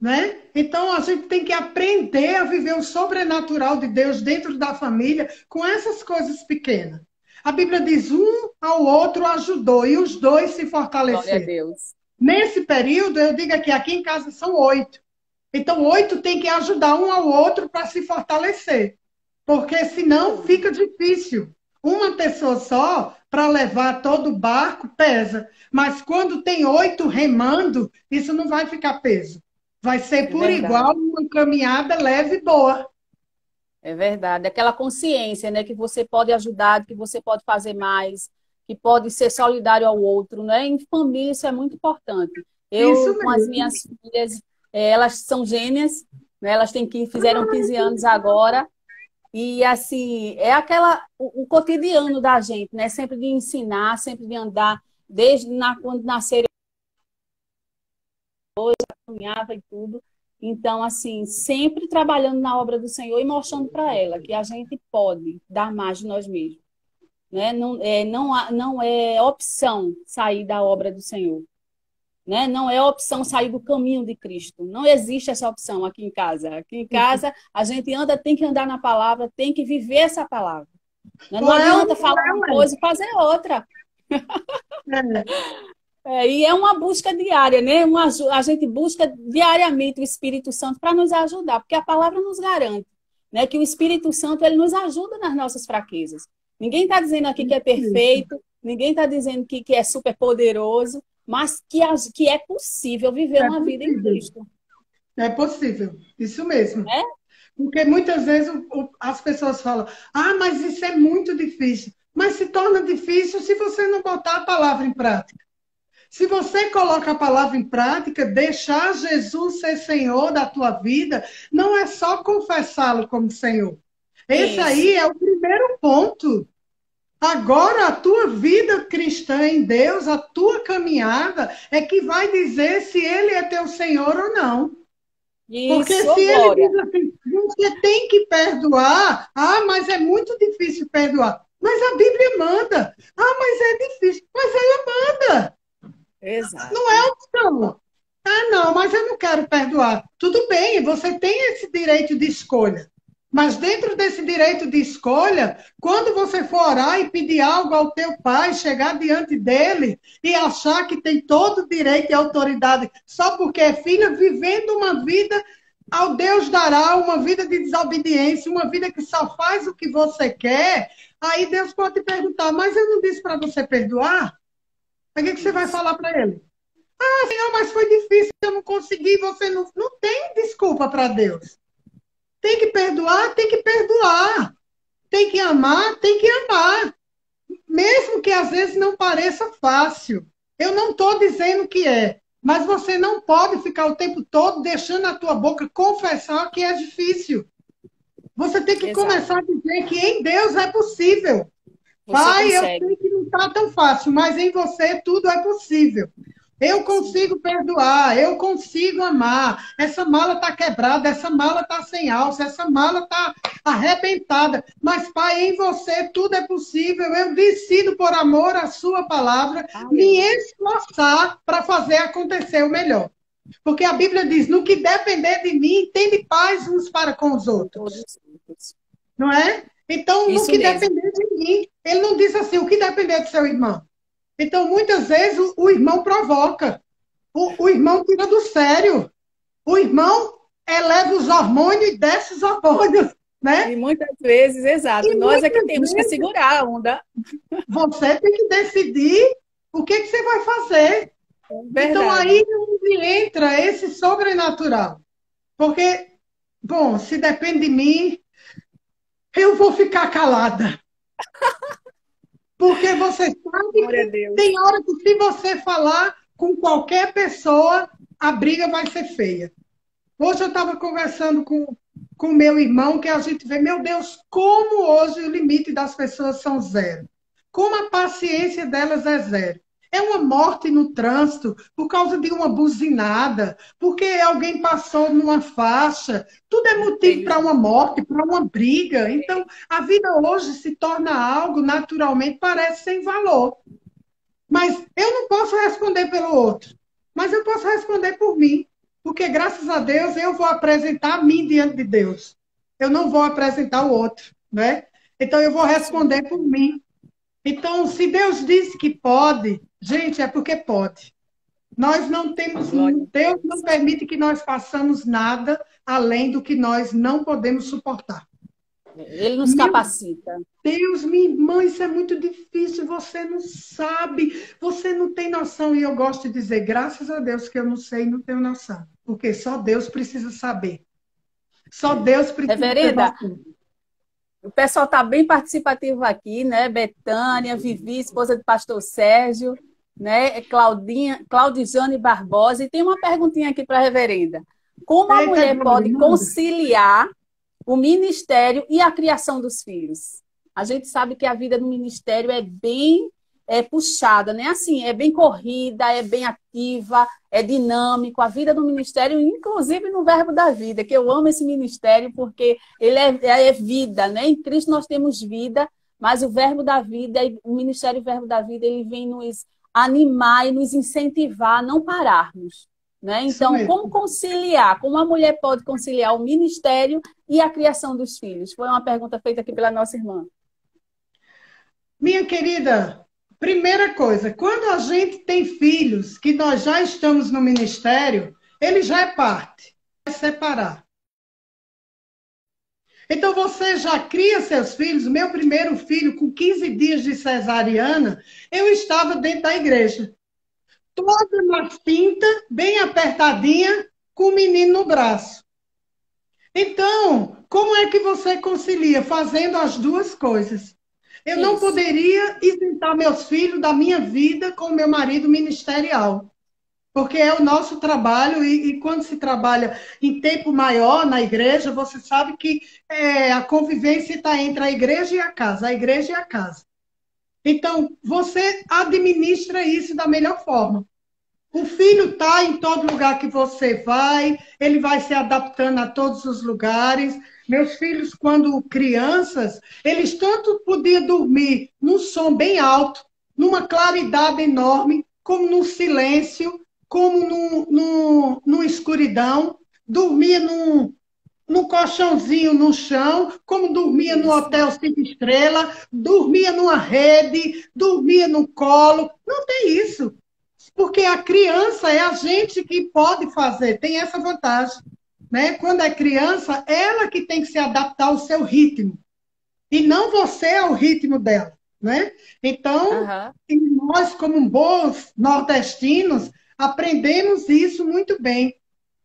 né? Então a gente tem que aprender a viver o sobrenatural de Deus dentro da família com essas coisas pequenas. A Bíblia diz: um ao outro ajudou e os dois se Glória a fortaleceram. Deus. Nesse período, eu digo aqui em casa são 8. Então, 8 tem que ajudar um ao outro para se fortalecer, porque senão fica difícil. Uma pessoa só, para levar todo o barco, pesa. Mas quando tem 8 remando, isso não vai ficar peso. Vai ser É por verdade. igual uma caminhada leve e boa. É verdade. Aquela consciência, né, que você pode ajudar, que você pode fazer mais, que pode ser solidário ao outro, né? Em família isso é muito importante. Isso Eu com as mesmo. minhas filhas, elas são gêmeas, né? Elas fizeram 15 anos agora e assim, é aquela o cotidiano da gente, né? Sempre de ensinar, sempre de andar quando nasceram caminhava e tudo. Então, assim, sempre trabalhando na obra do Senhor e mostrando para ela que a gente pode dar mais de nós mesmos. Né? Não é opção sair da obra do Senhor. Né? Não é opção sair do caminho de Cristo. Não existe essa opção aqui em casa. Aqui em casa, a gente tem que andar na palavra, tem que viver essa palavra. Né? Não Ou é ou adianta não falar uma é, coisa e fazer outra. ué. E é uma busca diária, né? A gente busca diariamente o Espírito Santo para nos ajudar, porque a palavra nos garante, né, que o Espírito Santo ele nos ajuda nas nossas fraquezas. Ninguém está dizendo aqui que é Isso. perfeito, ninguém está dizendo que é super poderoso, mas que é possível viver É uma vida em possível. Cristo. É possível. Isso mesmo. Né? Porque muitas vezes as pessoas falam: ah, mas isso é muito difícil. Mas se torna difícil se você não botar a palavra em prática. Se você coloca a palavra em prática, deixar Jesus ser Senhor da tua vida, não é só confessá-lo como Senhor. Esse Isso, aí é o primeiro ponto. Agora, a tua vida cristã em Deus, a tua caminhada, é que vai dizer se Ele é teu Senhor ou não. Porque isso, se ô ele glória. diz assim, você tem que perdoar, ah, mas é muito difícil perdoar. Mas a Bíblia manda. Ah, mas é difícil. Mas ela manda. Não Exato. é opção. Ah, não, mas eu não quero perdoar. Tudo bem, você tem esse direito de escolha. Mas dentro desse direito de escolha, quando você for orar e pedir algo ao teu pai, chegar diante dele e achar que tem todo o direito e autoridade só porque é filha, vivendo uma vida ao Deus dará, uma vida de desobediência, uma vida que só faz o que você quer, aí Deus pode te perguntar, mas eu não disse para você perdoar? Aí o que você vai Isso. falar para ele? Não, mas foi difícil, eu não consegui, você não tem desculpa para Deus. Tem que perdoar, tem que perdoar. Tem que amar, tem que amar. Mesmo que às vezes não pareça fácil. Eu não estou dizendo que é, mas você não pode ficar o tempo todo deixando a tua boca confessar que é difícil. Você tem que Exato. começar a dizer que em Deus é possível. Você Pai, eu consegue. sei que não está tão fácil, mas em você tudo é possível. Eu Sim. consigo perdoar, eu consigo amar. Essa mala está quebrada, essa mala está sem alça, essa mala está arrebentada. Mas, Pai, em você tudo é possível. Eu decido, por amor à Sua palavra, me Aleluia. esforçar para fazer acontecer o melhor. Porque a Bíblia diz: no que depender de mim, tende paz uns para com os Com outros. todos juntos. Não é? Então, no Isso que mesmo. depender de mim, ele não diz assim: o que depender do seu irmão. Então, muitas vezes, o irmão provoca. O irmão tira do sério. O irmão eleva os hormônios e desce os hormônios, E né? muitas vezes, exato, E nós é que muitas temos que vezes segurar a onda. você tem que decidir o que você vai fazer. Então, aí Verdade. é onde entra esse sobrenatural. Porque, bom, se depende de mim, eu vou ficar calada. Porque você sabe Glória a que Deus. tem hora que se você falar com qualquer pessoa, a briga vai ser feia. Hoje eu estava conversando com meu irmão, que a gente vê, meu Deus, como hoje o limite das pessoas são zero. Como a paciência delas é zero. É uma morte no trânsito por causa de uma buzinada, porque alguém passou numa faixa. Tudo é motivo para uma morte, para uma briga. Então, a vida hoje se torna algo naturalmente parece sem valor. Mas eu não posso responder pelo outro, mas eu posso responder por mim, porque graças a Deus eu vou apresentar a mim diante de Deus. Eu não vou apresentar o outro, né? Então eu vou responder por mim. Então, se Deus disse que pode, gente, é porque pode. Nós não temos, Deus não permite que nós façamos nada além do que nós não podemos suportar. Ele nos Meu capacita. Deus, minha irmã, isso é muito difícil, você não sabe, você não tem noção. E eu gosto de dizer, graças a Deus que eu não sei e não tenho noção. Porque só Deus precisa saber. Só Deus precisa ter Reverenda, noção. o pessoal está bem participativo aqui, né? Betânia, Vivi, esposa do pastor Sérgio, né? Claudijane Barbosa. E tem uma perguntinha aqui para a reverenda. Como a Eita, mulher Glória, pode manda. conciliar o ministério e a criação dos filhos? A gente sabe que a vida no ministério é bem puxada, né? Assim, é bem corrida, é bem ativa, é dinâmico. A vida do ministério, inclusive no Verbo da Vida, que eu amo esse ministério porque ele é vida, né? Em Cristo nós temos vida, mas o Verbo da Vida, o Ministério Verbo da Vida, ele vem nos animar e nos incentivar a não pararmos. Né? Isso Então, mesmo. como conciliar? Como a mulher pode conciliar o ministério e a criação dos filhos? Foi uma pergunta feita aqui pela nossa irmã. Minha querida, primeira coisa, quando a gente tem filhos que nós já estamos no ministério, ele já é parte, vai separar. Então você já cria seus filhos. Meu primeiro filho, com 15 dias de cesariana, eu estava dentro da igreja. Toda na cinta, bem apertadinha, com o menino no braço. Então, como é que você concilia? Fazendo as duas coisas. Eu não Isso. poderia isentar meus filhos da minha vida com o meu marido ministerial. Porque é o nosso trabalho, e quando se trabalha em tempo maior na igreja, você sabe que a convivência está entre a igreja e a casa, a igreja e a casa. Então, você administra isso da melhor forma. O filho está em todo lugar que você vai, ele vai se adaptando a todos os lugares. Meus filhos, quando crianças, eles tanto podiam dormir num som bem alto, numa claridade enorme, como no silêncio, como numa escuridão, dormia num colchãozinho no chão, como dormia no hotel 5 estrelas, dormia numa rede, dormia no colo. Não tem isso. Porque a criança é a gente que pode fazer, tem essa vantagem. Né? Quando é criança, ela que tem que se adaptar ao seu ritmo. E não você ao ritmo dela. Né? Então, nós, como bons nordestinos, aprendemos isso muito bem.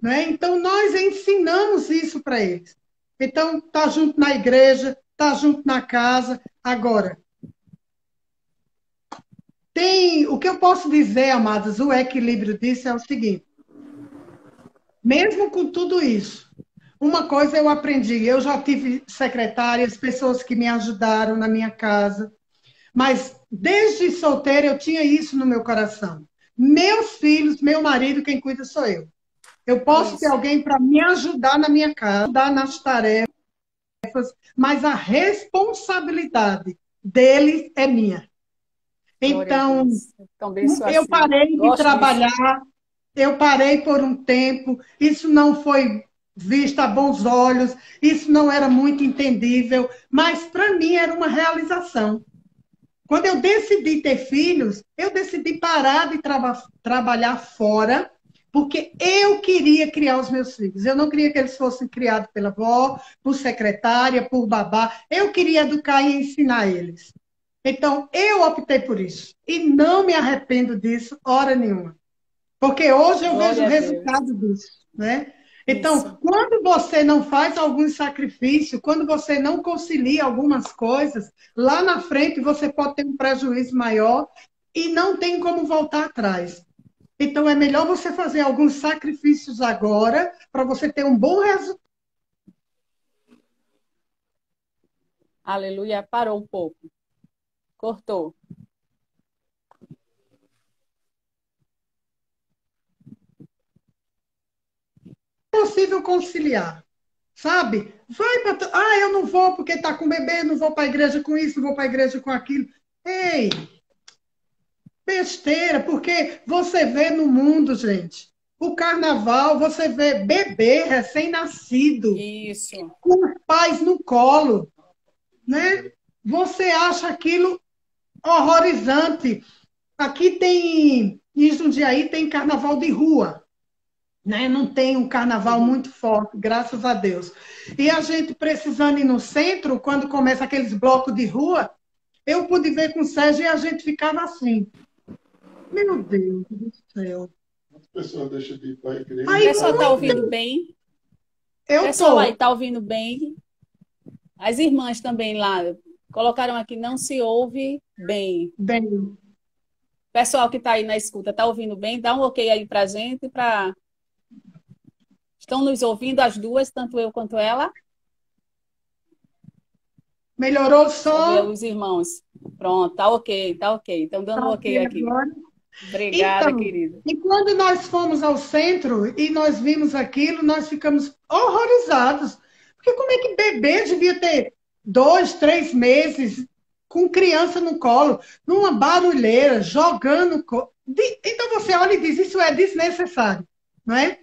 Né? Então, nós ensinamos isso para eles. Então, tá junto na igreja, tá junto na casa. Agora, o que eu posso dizer, amadas, o equilíbrio disso é o seguinte: mesmo com tudo isso, uma coisa eu aprendi, eu já tive secretárias, pessoas que me ajudaram na minha casa, mas desde solteira eu tinha isso no meu coração. Meus filhos, meu marido, quem cuida sou eu. Eu posso ter alguém para me ajudar na minha casa, ajudar nas tarefas, mas a responsabilidade deles é minha. Então, eu parei de trabalhar, eu parei por um tempo, isso não foi visto a bons olhos, isso não era muito entendível, mas para mim era uma realização. Quando eu decidi ter filhos, eu decidi parar de trabalhar fora, porque eu queria criar os meus filhos. Eu não queria que eles fossem criados pela avó, por secretária, por babá. Eu queria educar e ensinar eles. Então, eu optei por isso. E não me arrependo disso, hora nenhuma. Porque hoje eu vejo o resultado disso. Né? Então, Isso. quando você não faz algum sacrifício, quando você não concilia algumas coisas, lá na frente você pode ter um prejuízo maior e não tem como voltar atrás. Então, é melhor você fazer alguns sacrifícios agora para você ter um bom resultado. Aleluia. Parou um pouco. Cortou. É possível conciliar, sabe? Vai para. Ah, eu não vou porque está com bebê, não vou para a igreja com isso, não vou para a igreja com aquilo. Ei, besteira, porque você vê no mundo, gente, o carnaval, você vê bebê recém-nascido, Isso. com os pais no colo, né? Você acha aquilo horrorizante. Aqui tem, em Jundiaí tem carnaval de rua, né? Não tem um carnaval Uhum. muito forte, graças a Deus. E a gente precisando ir no centro, quando começa aqueles blocos de rua, eu pude ver com o Sérgio e a gente ficava assim. Meu Deus do céu. As pessoas deixam de ir para a igreja. O Aí pessoal está ouvindo bem? O eu pessoal aí tô está ouvindo bem? As irmãs também lá colocaram aqui, não se ouve bem. bem. O pessoal que está aí na escuta, está ouvindo bem? Dá um ok aí para a gente. Estão nos ouvindo as duas, tanto eu quanto ela? Melhorou o Deixa eu ver som? os irmãos. Pronto, tá ok, tá ok. Estão dando Tá um ok ok aqui. agora? Obrigada, Então, querida. e quando nós fomos ao centro e nós vimos aquilo, nós ficamos horrorizados. Porque como é que bebê devia ter 2, 3 meses com criança no colo, numa barulheira, jogando. Então você olha e diz, isso é desnecessário, não é?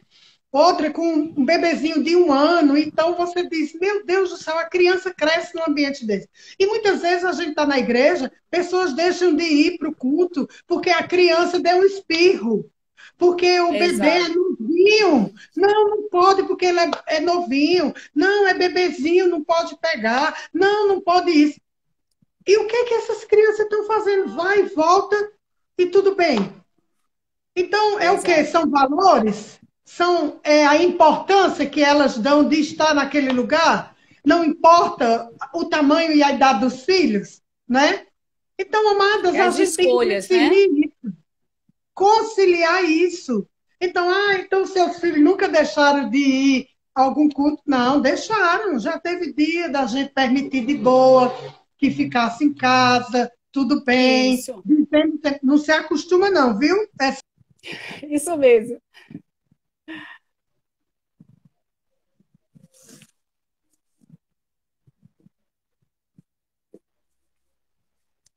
Outra com um bebezinho de 1 ano, então você diz, meu Deus do céu, a criança cresce num ambiente desse. E muitas vezes a gente está na igreja, pessoas deixam de ir para o culto porque a criança deu um espirro, porque o bebê é Exato. novinho. Não, não pode porque ele é novinho. Não, é bebezinho, não pode pegar. Não, não pode isso. E o que é que essas crianças estão fazendo? Vai e volta e tudo bem. Então, é o quê? Exato. São valores? São a importância que elas dão de estar naquele lugar? Não importa o tamanho e a idade dos filhos, né? Então, amadas, É a as gente tem que escolhas, né? conciliar isso. Então, então seus filhos nunca deixaram de ir a algum culto? Não, deixaram. Já teve dia da gente permitir de boa que ficasse em casa, tudo bem. Isso, Não se acostuma, não, viu? isso mesmo.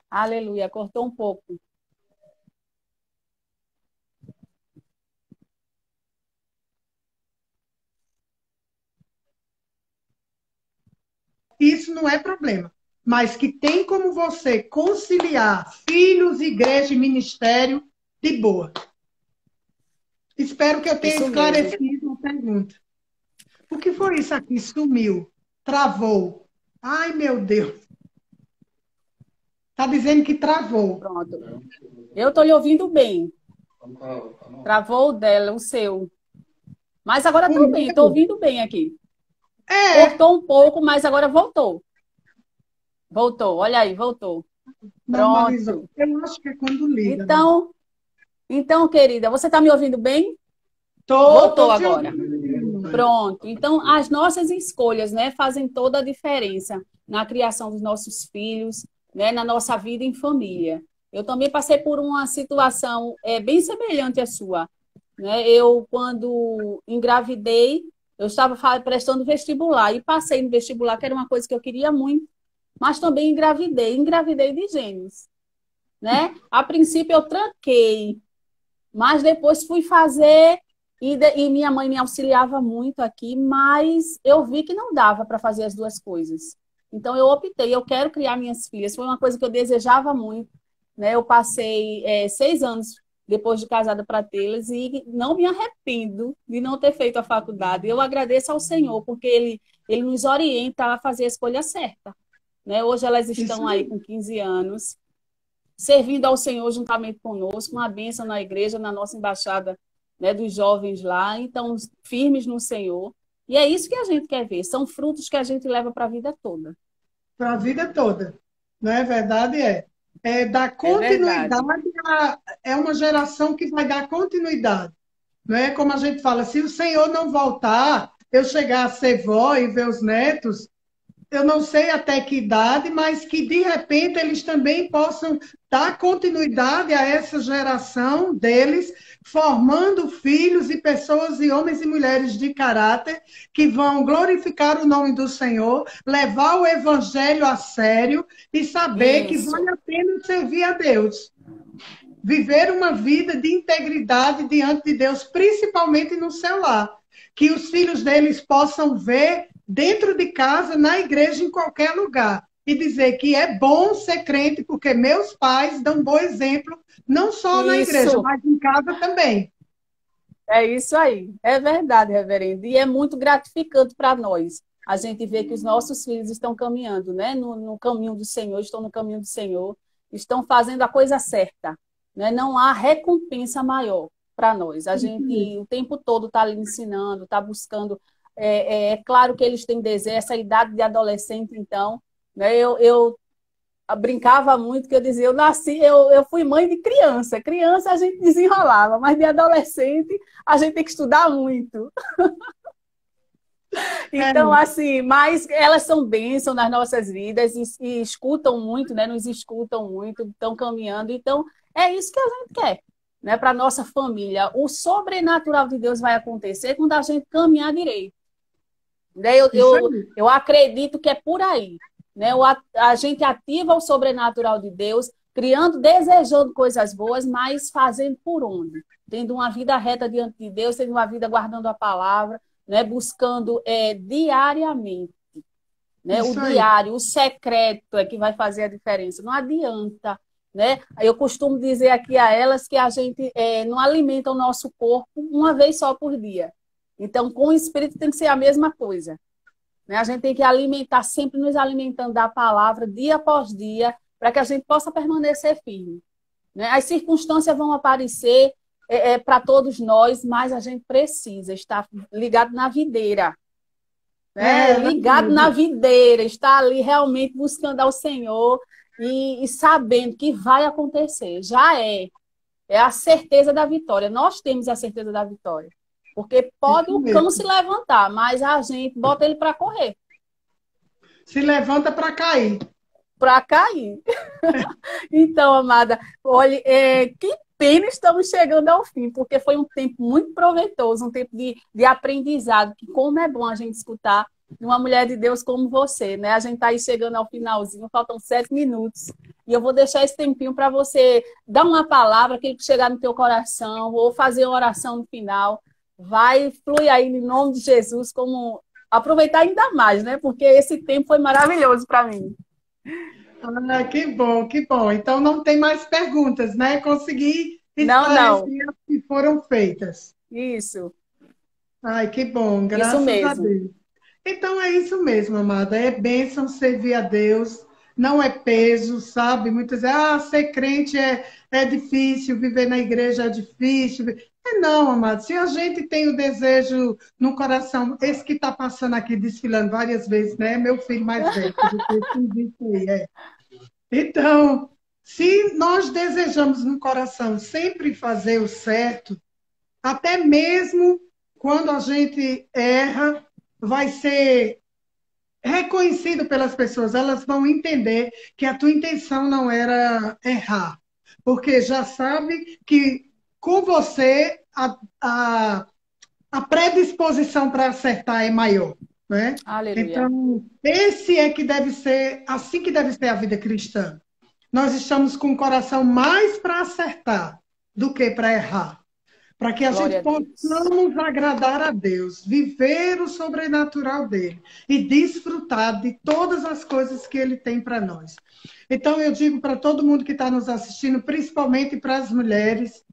Aleluia, cortou um pouco. Isso não é problema. Mas que tem como você conciliar filhos, igreja e ministério de boa. Espero que eu tenha Isso mesmo. esclarecido a pergunta. O que foi isso aqui? Sumiu, travou. Ai, meu Deus. Está dizendo que travou. Pronto. Eu estou lhe ouvindo bem. Travou o dela, o seu. Mas agora O estou bem, estou meu? ouvindo bem aqui. É. Cortou um pouco, mas agora voltou. Voltou, olha aí, voltou. Normalizou. Pronto. Eu acho que é quando liga, né? Então, querida, você está me ouvindo bem? Voltou Tô te agora. ouvindo. Pronto. Então, as nossas escolhas, né, fazem toda a diferença na criação dos nossos filhos, né, na nossa vida em família. Eu também passei por uma situação bem semelhante à sua, né? Eu, quando engravidei, eu estava prestando vestibular e passei no vestibular, que era uma coisa que eu queria muito, mas também engravidei de gêmeos, né? A princípio eu tranquei, mas depois fui fazer e minha mãe me auxiliava muito aqui, mas eu vi que não dava para fazer as duas coisas. Então eu optei, eu quero criar minhas filhas. Foi uma coisa que eu desejava muito, né? Eu passei 6 anos depois de casada para tê-las e não me arrependo de não ter feito a faculdade. Eu agradeço ao Senhor porque ele nos orienta a fazer a escolha certa, né? Hoje elas Isso estão aí aí. com 15 anos servindo ao Senhor juntamente conosco, uma bênção na igreja, na nossa embaixada né, dos jovens lá, então firmes no Senhor. E é isso que a gente quer ver, são frutos que a gente leva para a vida toda. Para a vida toda. Não é verdade? É dar É verdade. continuidade, é uma geração que vai dar continuidade. Não é como a gente fala, se o Senhor não voltar, eu chegar a ser vó e ver os netos, eu não sei até que idade, mas que de repente eles também possam dar continuidade a essa geração deles, formando filhos e pessoas e homens e mulheres de caráter que vão glorificar o nome do Senhor, levar o evangelho a sério e saber que Isso, vale a pena servir a Deus. Viver uma vida de integridade diante de Deus, principalmente no seu lar. Que os filhos deles possam ver dentro de casa, na igreja, em qualquer lugar. E dizer que é bom ser crente, porque meus pais dão um bom exemplo, não só na igreja, isso. mas em casa também. É isso aí, é verdade, reverendo. E é muito gratificante para nós. A gente vê que os nossos filhos estão caminhando, né? No caminho do Senhor, estão no caminho do Senhor, estão fazendo a coisa certa, né? Não há recompensa maior para nós. A gente o tempo todo está ali ensinando, está buscando. É claro que eles têm desejo, essa idade de adolescente, então, né? Eu brincava muito que eu dizia, eu fui mãe de criança. Criança a gente desenrolava, mas de adolescente a gente tem que estudar muito. Então, É, assim, mas elas são bênção nas nossas vidas e escutam muito, né? Nos escutam muito, estão caminhando. Então, é isso que a gente quer, né? Para nossa família. O sobrenatural de Deus vai acontecer quando a gente caminhar direito. Né? isso aí. Eu acredito que é por aí. Né? A gente ativa o sobrenatural de Deus, criando, desejando coisas boas, mas fazendo por onde? Tendo uma vida reta diante de Deus, tendo uma vida guardando a palavra, né? Buscando diariamente. Né? O Isso aí. diário, o secreto é que vai fazer a diferença. Não adianta. Né? Eu costumo dizer aqui a elas que a gente não alimenta o nosso corpo uma vez só por dia. Então, com o espírito tem que ser a mesma coisa. Né? A gente tem que alimentar, sempre nos alimentando da palavra, dia após dia, para que a gente possa permanecer firme. Né? As circunstâncias vão aparecer para todos nós, mas a gente precisa estar ligado na videira. Né? É Ligado na verdade. videira, estar ali realmente buscando ao Senhor e sabendo que vai acontecer. Já é. É a certeza da vitória. Nós temos a certeza da vitória. Porque pode Isso o cão mesmo. se levantar, mas a gente bota ele para correr, Se levanta para cair. para cair. Então, amada, olha, que pena estamos chegando ao fim, porque foi um tempo muito proveitoso, um tempo de aprendizado, que como é bom a gente escutar de uma mulher de Deus como você, né? A gente está aí chegando ao finalzinho, faltam 7 minutos. E eu vou deixar esse tempinho para você dar uma palavra, aquilo que chegar no teu coração, ou fazer uma oração no final. Vai, flui aí em nome de Jesus, como aproveitar ainda mais, né? Porque esse tempo foi maravilhoso para mim. Ah, que bom, que bom. Então não tem mais perguntas, né? Consegui Não, não. esclarecer as que foram feitas. Isso. Ai, que bom, Isso graças a mesmo. Deus. Então é isso mesmo, amada. É bênção servir a Deus, não é peso, sabe? Muitas vezes, ser crente é difícil, viver na igreja é difícil. Não, amado. Se a gente tem o desejo no coração, esse que está passando aqui, desfilando várias vezes, né? Meu filho mais velho, que você convite aí, é. Então, se nós desejamos no coração sempre fazer o certo, até mesmo quando a gente erra, vai ser reconhecido pelas pessoas. Elas vão entender que a tua intenção não era errar, porque já sabe que com você a predisposição para acertar é maior, né? Aleluia. Então, esse é que deve ser, assim que deve ser a vida cristã. Nós estamos com o coração mais para acertar do que para errar. Para que a gente Glória a Deus. possamos agradar a Deus, viver o sobrenatural dele e desfrutar de todas as coisas que ele tem para nós. Então, eu digo para todo mundo que está nos assistindo, principalmente para as mulheres,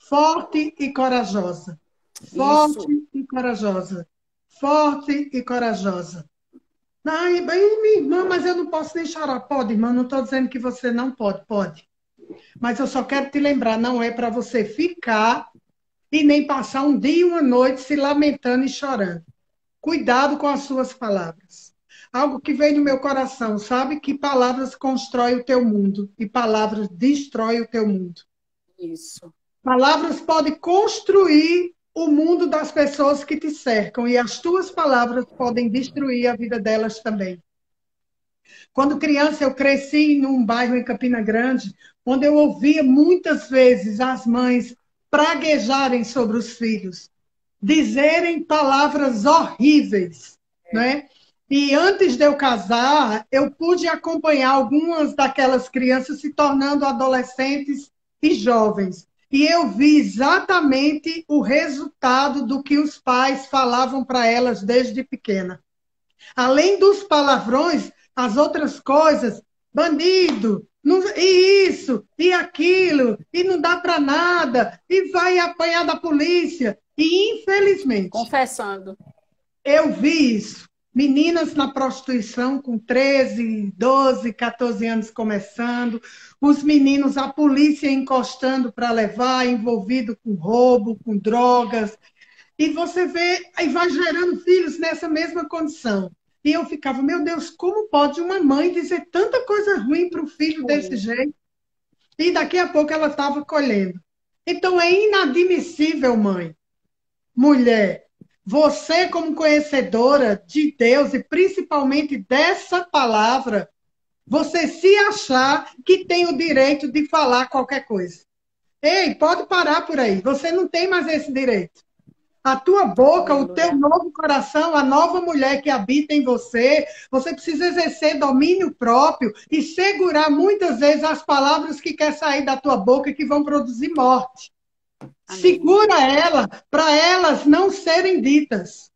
forte e corajosa. Isso. Forte e corajosa. Forte e corajosa. Ai, bem, minha irmã, mas eu não posso nem chorar. Pode, irmã, não estou dizendo que você não pode, pode. Mas eu só quero te lembrar, não é para você ficar e nem passar um dia e uma noite se lamentando e chorando. Cuidado com as suas palavras. Algo que veio no meu coração, sabe? Que palavras constroem o teu mundo e palavras destroem o teu mundo. Isso. Palavras podem construir o mundo das pessoas que te cercam e as tuas palavras podem destruir a vida delas também. Quando criança, eu cresci num bairro em Campina Grande, onde eu ouvia muitas vezes as mães praguejarem sobre os filhos, dizerem palavras horríveis, né? E antes de eu casar, eu pude acompanhar algumas daquelas crianças se tornando adolescentes e jovens. E eu vi exatamente o resultado do que os pais falavam para elas desde pequena. Além dos palavrões, as outras coisas, bandido, e isso, e aquilo, e não dá para nada, e vai apanhar da polícia. E, infelizmente, Confessando. eu vi isso. Meninas na prostituição com 13, 12, 14 anos começando, os meninos, a polícia encostando para levar, envolvido com roubo, com drogas. E você vê, aí vai gerando filhos nessa mesma condição. E eu ficava, meu Deus, como pode uma mãe dizer tanta coisa ruim para o filho desse jeito? E daqui a pouco ela estava colhendo. Então é inadmissível, mãe, mulher, você como conhecedora de Deus e principalmente dessa palavra, você se achar que tem o direito de falar qualquer coisa. Ei, pode parar por aí, você não tem mais esse direito. A tua boca, o teu novo coração, a nova mulher que habita em você, você precisa exercer domínio próprio e segurar muitas vezes as palavras que quer sair da tua boca e que vão produzir morte. Amém. Segura ela para elas não serem ditas.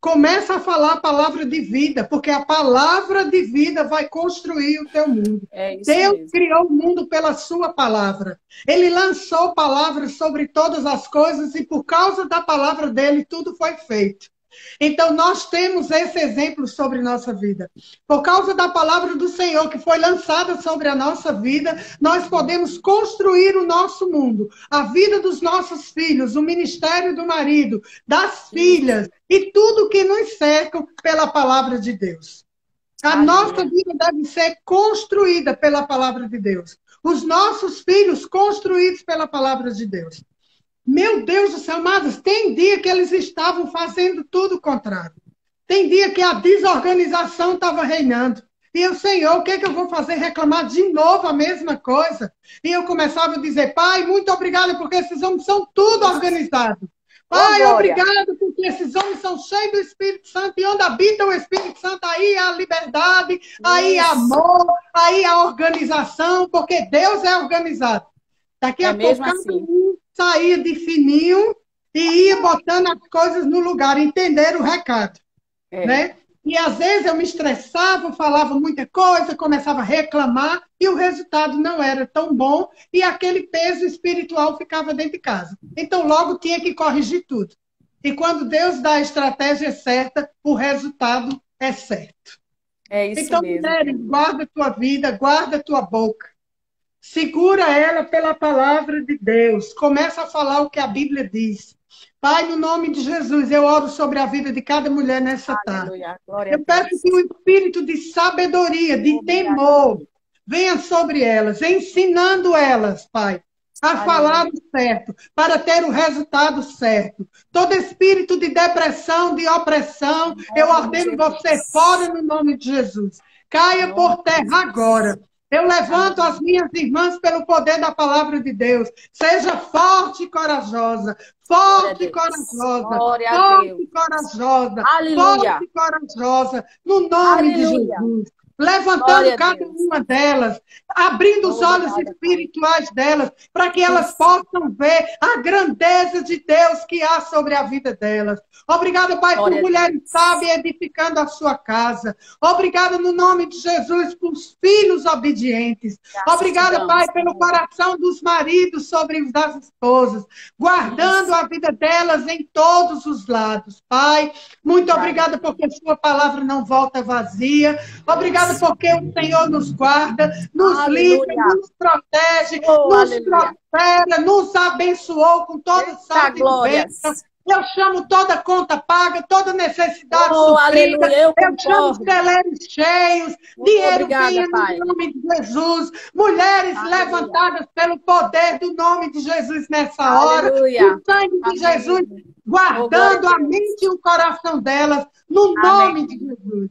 Começa a falar a palavra de vida, porque a palavra de vida vai construir o teu mundo. Deus mesmo criou o mundo pela sua palavra. Ele lançou palavras sobre todas as coisas e por causa da palavra dele tudo foi feito. Então nós temos esse exemplo sobre nossa vida. Por causa da palavra do Senhor que foi lançada sobre a nossa vida, nós podemos construir o nosso mundo, a vida dos nossos filhos, o ministério do marido, das filhas e tudo que nos cerca pela palavra de Deus. A nossa vida deve ser construída pela palavra de Deus. Os nossos filhos construídos pela palavra de Deus. Meu Deus do céu, amados, tem dia que eles estavam fazendo tudo o contrário. Tem dia que a desorganização estava reinando. E eu, Senhor, o que é que eu vou fazer? Reclamar de novo a mesma coisa? E eu começava a dizer, Pai, muito obrigada, porque esses homens são tudo organizados. Pai, obrigado, porque esses homens são cheios do Espírito Santo. E onde habita o Espírito Santo, aí há liberdade, aí há amor, aí há organização, porque Deus é organizado. Daqui a pouco, cada um saía de fininho e ia botando as coisas no lugar, entender o recado. Né? E às vezes eu me estressava, falava muita coisa, começava a reclamar e o resultado não era tão bom e aquele peso espiritual ficava dentro de casa. Então logo tinha que corrigir tudo. E quando Deus dá a estratégia certa, o resultado é certo. É isso então, mesmo. mulheres, guarda a tua vida, guarda a tua boca. Segura ela pela palavra de Deus. Começa a falar o que a Bíblia diz. Pai, no nome de Jesus, eu oro sobre a vida de cada mulher nessa tarde. Eu peço que o espírito de sabedoria, de temor, venha sobre elas, ensinando elas, Pai, a falar o certo, para ter o resultado certo. Todo espírito de depressão, de opressão, eu ordeno você fora no nome de Jesus. Caia por terra agora. Eu levanto as minhas irmãs pelo poder da palavra de Deus. Seja forte e corajosa. Forte e corajosa. Forte e corajosa. Forte e corajosa. No nome de Jesus. Levantando cada uma delas, abrindo os olhos espirituais delas, para que elas possam ver a grandeza de Deus que há sobre a vida delas. Obrigada, Pai, por mulheres sábias edificando a sua casa. Obrigada, no nome de Jesus, por filhos obedientes. Obrigada, Pai, pelo coração dos maridos sobre os das esposas, guardando a vida delas em todos os lados. Pai, muito obrigada porque a sua palavra não volta vazia. Obrigada porque o Senhor nos guarda, nos livra, aleluia. nos protege, Oh, nos aleluia. prospera, nos abençoou com toda Eita, sorte de glórias. bênção. Eu chamo toda conta paga, toda necessidade Oh, suprida. aleluia, eu Eu chamo concordo. celeiros cheios, Oh, dinheiro obrigada, venha Pai. no nome de Jesus. Mulheres Aleluia. levantadas pelo poder do nome de Jesus nessa hora. Aleluia. O sangue de Jesus Amém. Oh, glória guardando a a Deus. mente e o coração delas, no Amém. nome de Jesus.